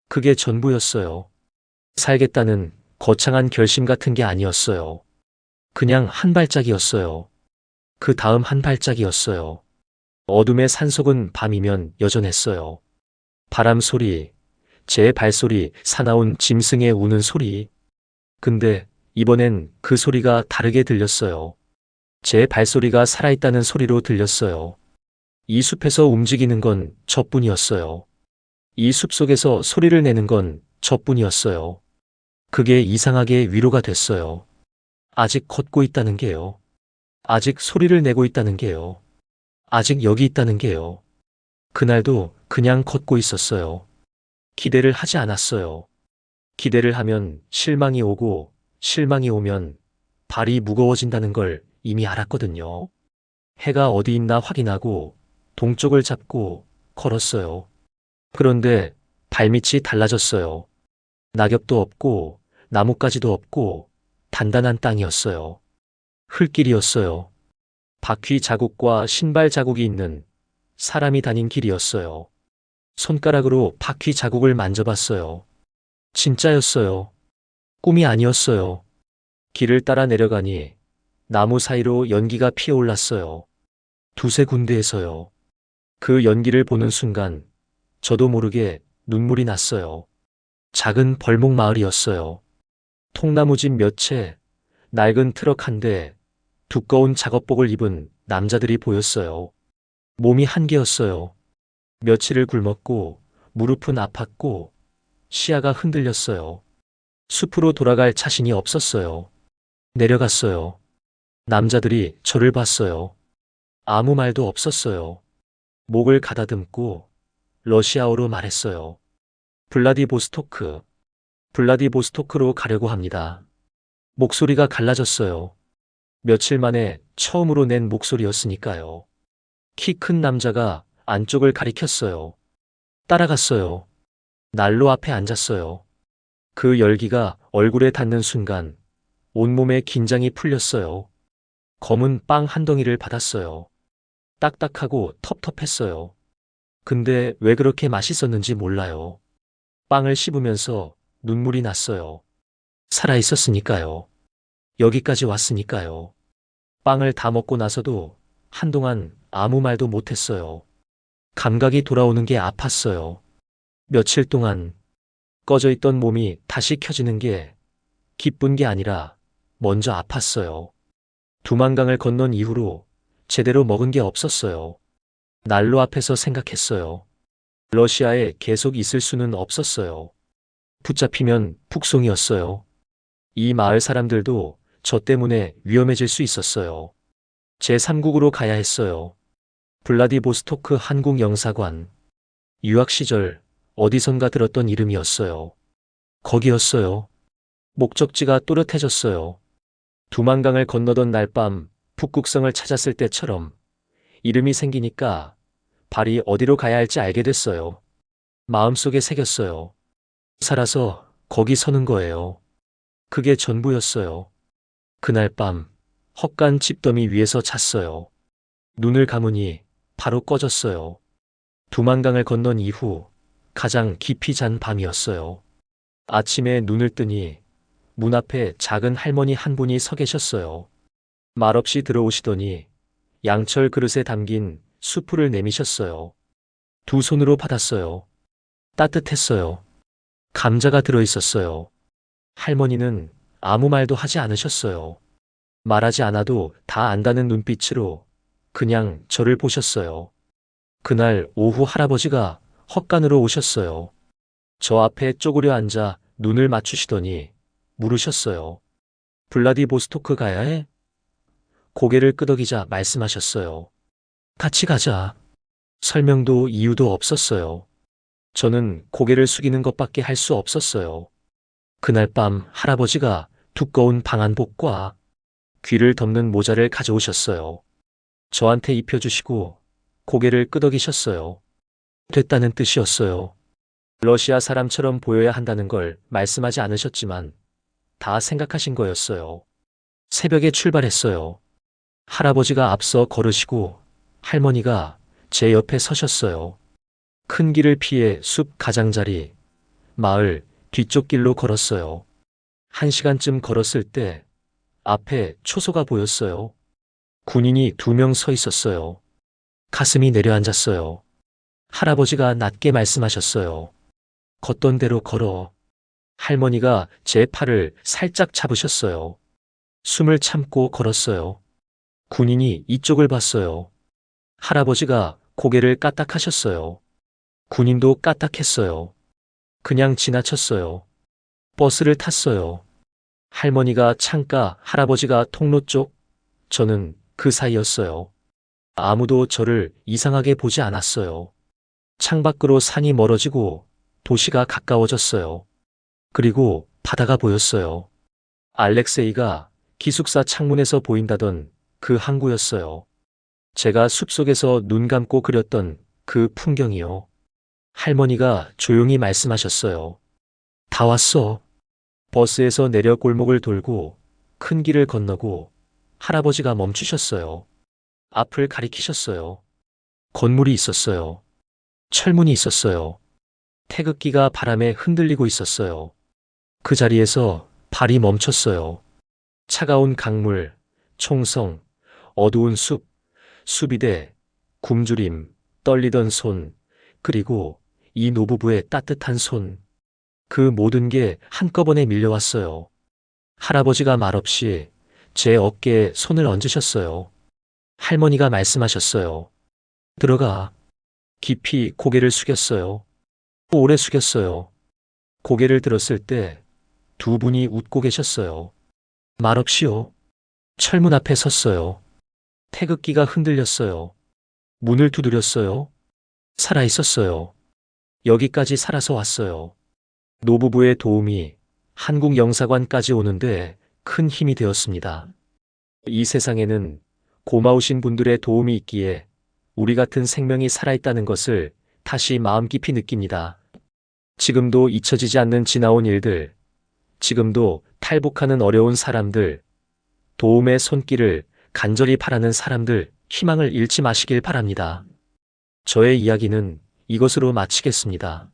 그게 전부였어요. 살겠다는 거창한 결심 같은 게 아니었어요. 그냥 한 발짝이었어요. 그 다음 한 발짝이었어요. 어둠의 산속은 밤이면 여전했어요. 바람 소리, 제 발소리, 사나운 짐승의 우는 소리. 근데 이번엔 그 소리가 다르게 들렸어요. 제 발소리가 살아있다는 소리로 들렸어요. 이 숲에서 움직이는 건 저뿐이었어요. 이 숲속에서 소리를 내는 건 저뿐이었어요. 그게 이상하게 위로가 됐어요. 아직 걷고 있다는 게요. 아직 소리를 내고 있다는 게요. 아직 여기 있다는 게요. 그날도 그냥 걷고 있었어요. 기대를 하지 않았어요. 기대를 하면 실망이 오고 실망이 오면 발이 무거워진다는 걸 이미 알았거든요. 해가 어디 있나 확인하고 동쪽을 잡고 걸었어요. 그런데 발밑이 달라졌어요. 낙엽도 없고 나뭇가지도 없고 단단한 땅이었어요. 흙길이었어요. 바퀴 자국과 신발 자국이 있는 사람이 다닌 길이었어요. 손가락으로 바퀴 자국을 만져봤어요. 진짜였어요. 꿈이 아니었어요. 길을 따라 내려가니 나무 사이로 연기가 피어올랐어요. 두세 군데에서요. 그 연기를 보는 순간 저도 모르게 눈물이 났어요. 작은 벌목 마을이었어요. 통나무집 몇 채, 낡은 트럭 한 대, 두꺼운 작업복을 입은 남자들이 보였어요. 몸이 한개였어요. 며칠을 굶었고 무릎은 아팠고 시야가 흔들렸어요. 숲으로 돌아갈 자신이 없었어요. 내려갔어요. 남자들이 저를 봤어요. 아무 말도 없었어요. 목을 가다듬고 러시아어로 말했어요. 블라디보스토크. 블라디보스토크로 가려고 합니다. 목소리가 갈라졌어요. 며칠 만에 처음으로 낸 목소리였으니까요. 키 큰 남자가 안쪽을 가리켰어요. 따라갔어요. 난로 앞에 앉았어요. 그 열기가 얼굴에 닿는 순간 온몸에 긴장이 풀렸어요. 검은 빵 한 덩이를 받았어요. 딱딱하고 텁텁했어요. 근데 왜 그렇게 맛있었는지 몰라요. 빵을 씹으면서 눈물이 났어요. 살아있었으니까요. 여기까지 왔으니까요. 빵을 다 먹고 나서도 한동안 아무 말도 못했어요. 감각이 돌아오는 게 아팠어요. 며칠 동안 꺼져 있던 몸이 다시 켜지는 게 기쁜 게 아니라 먼저 아팠어요. 두만강을 건넌 이후로 제대로 먹은 게 없었어요. 난로 앞에서 생각했어요. 러시아에 계속 있을 수는 없었어요. 붙잡히면 북송이었어요. 이 마을 사람들도 저 때문에 위험해질 수 있었어요. 제3국으로 가야 했어요. 블라디보스토크 한국영사관. 유학 시절 어디선가 들었던 이름이었어요. 거기였어요. 목적지가 또렷해졌어요. 두만강을 건너던 날 밤 북극성을 찾았을 때처럼 이름이 생기니까 발이 어디로 가야 할지 알게 됐어요. 마음속에 새겼어요. 살아서 거기 서는 거예요. 그게 전부였어요. 그날 밤 헛간 집더미 위에서 잤어요. 눈을 감으니 바로 꺼졌어요. 두만강을 건넌 이후 가장 깊이 잔 밤이었어요. 아침에 눈을 뜨니 문 앞에 작은 할머니 한 분이 서 계셨어요. 말없이 들어오시더니 양철 그릇에 담긴 수프를 내미셨어요. 두 손으로 받았어요. 따뜻했어요. 감자가 들어있었어요. 할머니는 아무 말도 하지 않으셨어요. 말하지 않아도 다 안다는 눈빛으로 그냥 저를 보셨어요. 그날 오후 할아버지가 헛간으로 오셨어요. 저 앞에 쪼그려 앉아 눈을 맞추시더니 물으셨어요. 블라디보스토크 가야 해? 고개를 끄덕이자 말씀하셨어요. 같이 가자. 설명도 이유도 없었어요. 저는 고개를 숙이는 것밖에 할 수 없었어요. 그날 밤 할아버지가 두꺼운 방한복과 귀를 덮는 모자를 가져오셨어요. 저한테 입혀주시고 고개를 끄덕이셨어요. 됐다는 뜻이었어요. 러시아 사람처럼 보여야 한다는 걸 말씀하지 않으셨지만 다 생각하신 거였어요. 새벽에 출발했어요. 할아버지가 앞서 걸으시고 할머니가 제 옆에 서셨어요. 큰 길을 피해 숲 가장자리, 마을 뒤쪽 길로 걸었어요. 1시간쯤 걸었을 때 앞에 초소가 보였어요. 군인이 2명 서 있었어요. 가슴이 내려앉았어요. 할아버지가 낮게 말씀하셨어요. 걷던 대로 걸어. 할머니가 제 팔을 살짝 잡으셨어요. 숨을 참고 걸었어요. 군인이 이쪽을 봤어요. 할아버지가 고개를 까딱하셨어요. 군인도 까딱했어요. 그냥 지나쳤어요. 버스를 탔어요. 할머니가 창가, 할아버지가 통로 쪽, 저는 그 사이였어요. 아무도 저를 이상하게 보지 않았어요. 창밖으로 산이 멀어지고 도시가 가까워졌어요. 그리고 바다가 보였어요. 알렉세이가 기숙사 창문에서 보인다던 그 항구였어요. 제가 숲속에서 눈 감고 그렸던 그 풍경이요. 할머니가 조용히 말씀하셨어요. 다 왔어. 버스에서 내려 골목을 돌고 큰 길을 건너고 할아버지가 멈추셨어요. 앞을 가리키셨어요. 건물이 있었어요. 철문이 있었어요. 태극기가 바람에 흔들리고 있었어요. 그 자리에서 발이 멈췄어요. 차가운 강물, 총성, 어두운 숲, 수비대, 굶주림, 떨리던 손, 그리고 이 노부부의 따뜻한 손. 그 모든 게 한꺼번에 밀려왔어요. 할아버지가 말없이 제 어깨에 손을 얹으셨어요. 할머니가 말씀하셨어요. 들어가. 깊이 고개를 숙였어요. 오래 숙였어요. 고개를 들었을 때 두 분이 웃고 계셨어요. 말없이요. 철문 앞에 섰어요. 태극기가 흔들렸어요. 문을 두드렸어요. 살아 있었어요. 여기까지 살아서 왔어요. 노부부의 도움이 한국 영사관까지 오는데 큰 힘이 되었습니다. 이 세상에는 고마우신 분들의 도움이 있기에 우리 같은 생명이 살아있다는 것을 다시 마음 깊이 느낍니다. 지금도 잊혀지지 않는 지나온 일들, 지금도 탈북하는 어려운 사람들, 도움의 손길을 간절히 바라는 사람들, 희망을 잃지 마시길 바랍니다. 저의 이야기는 이것으로 마치겠습니다.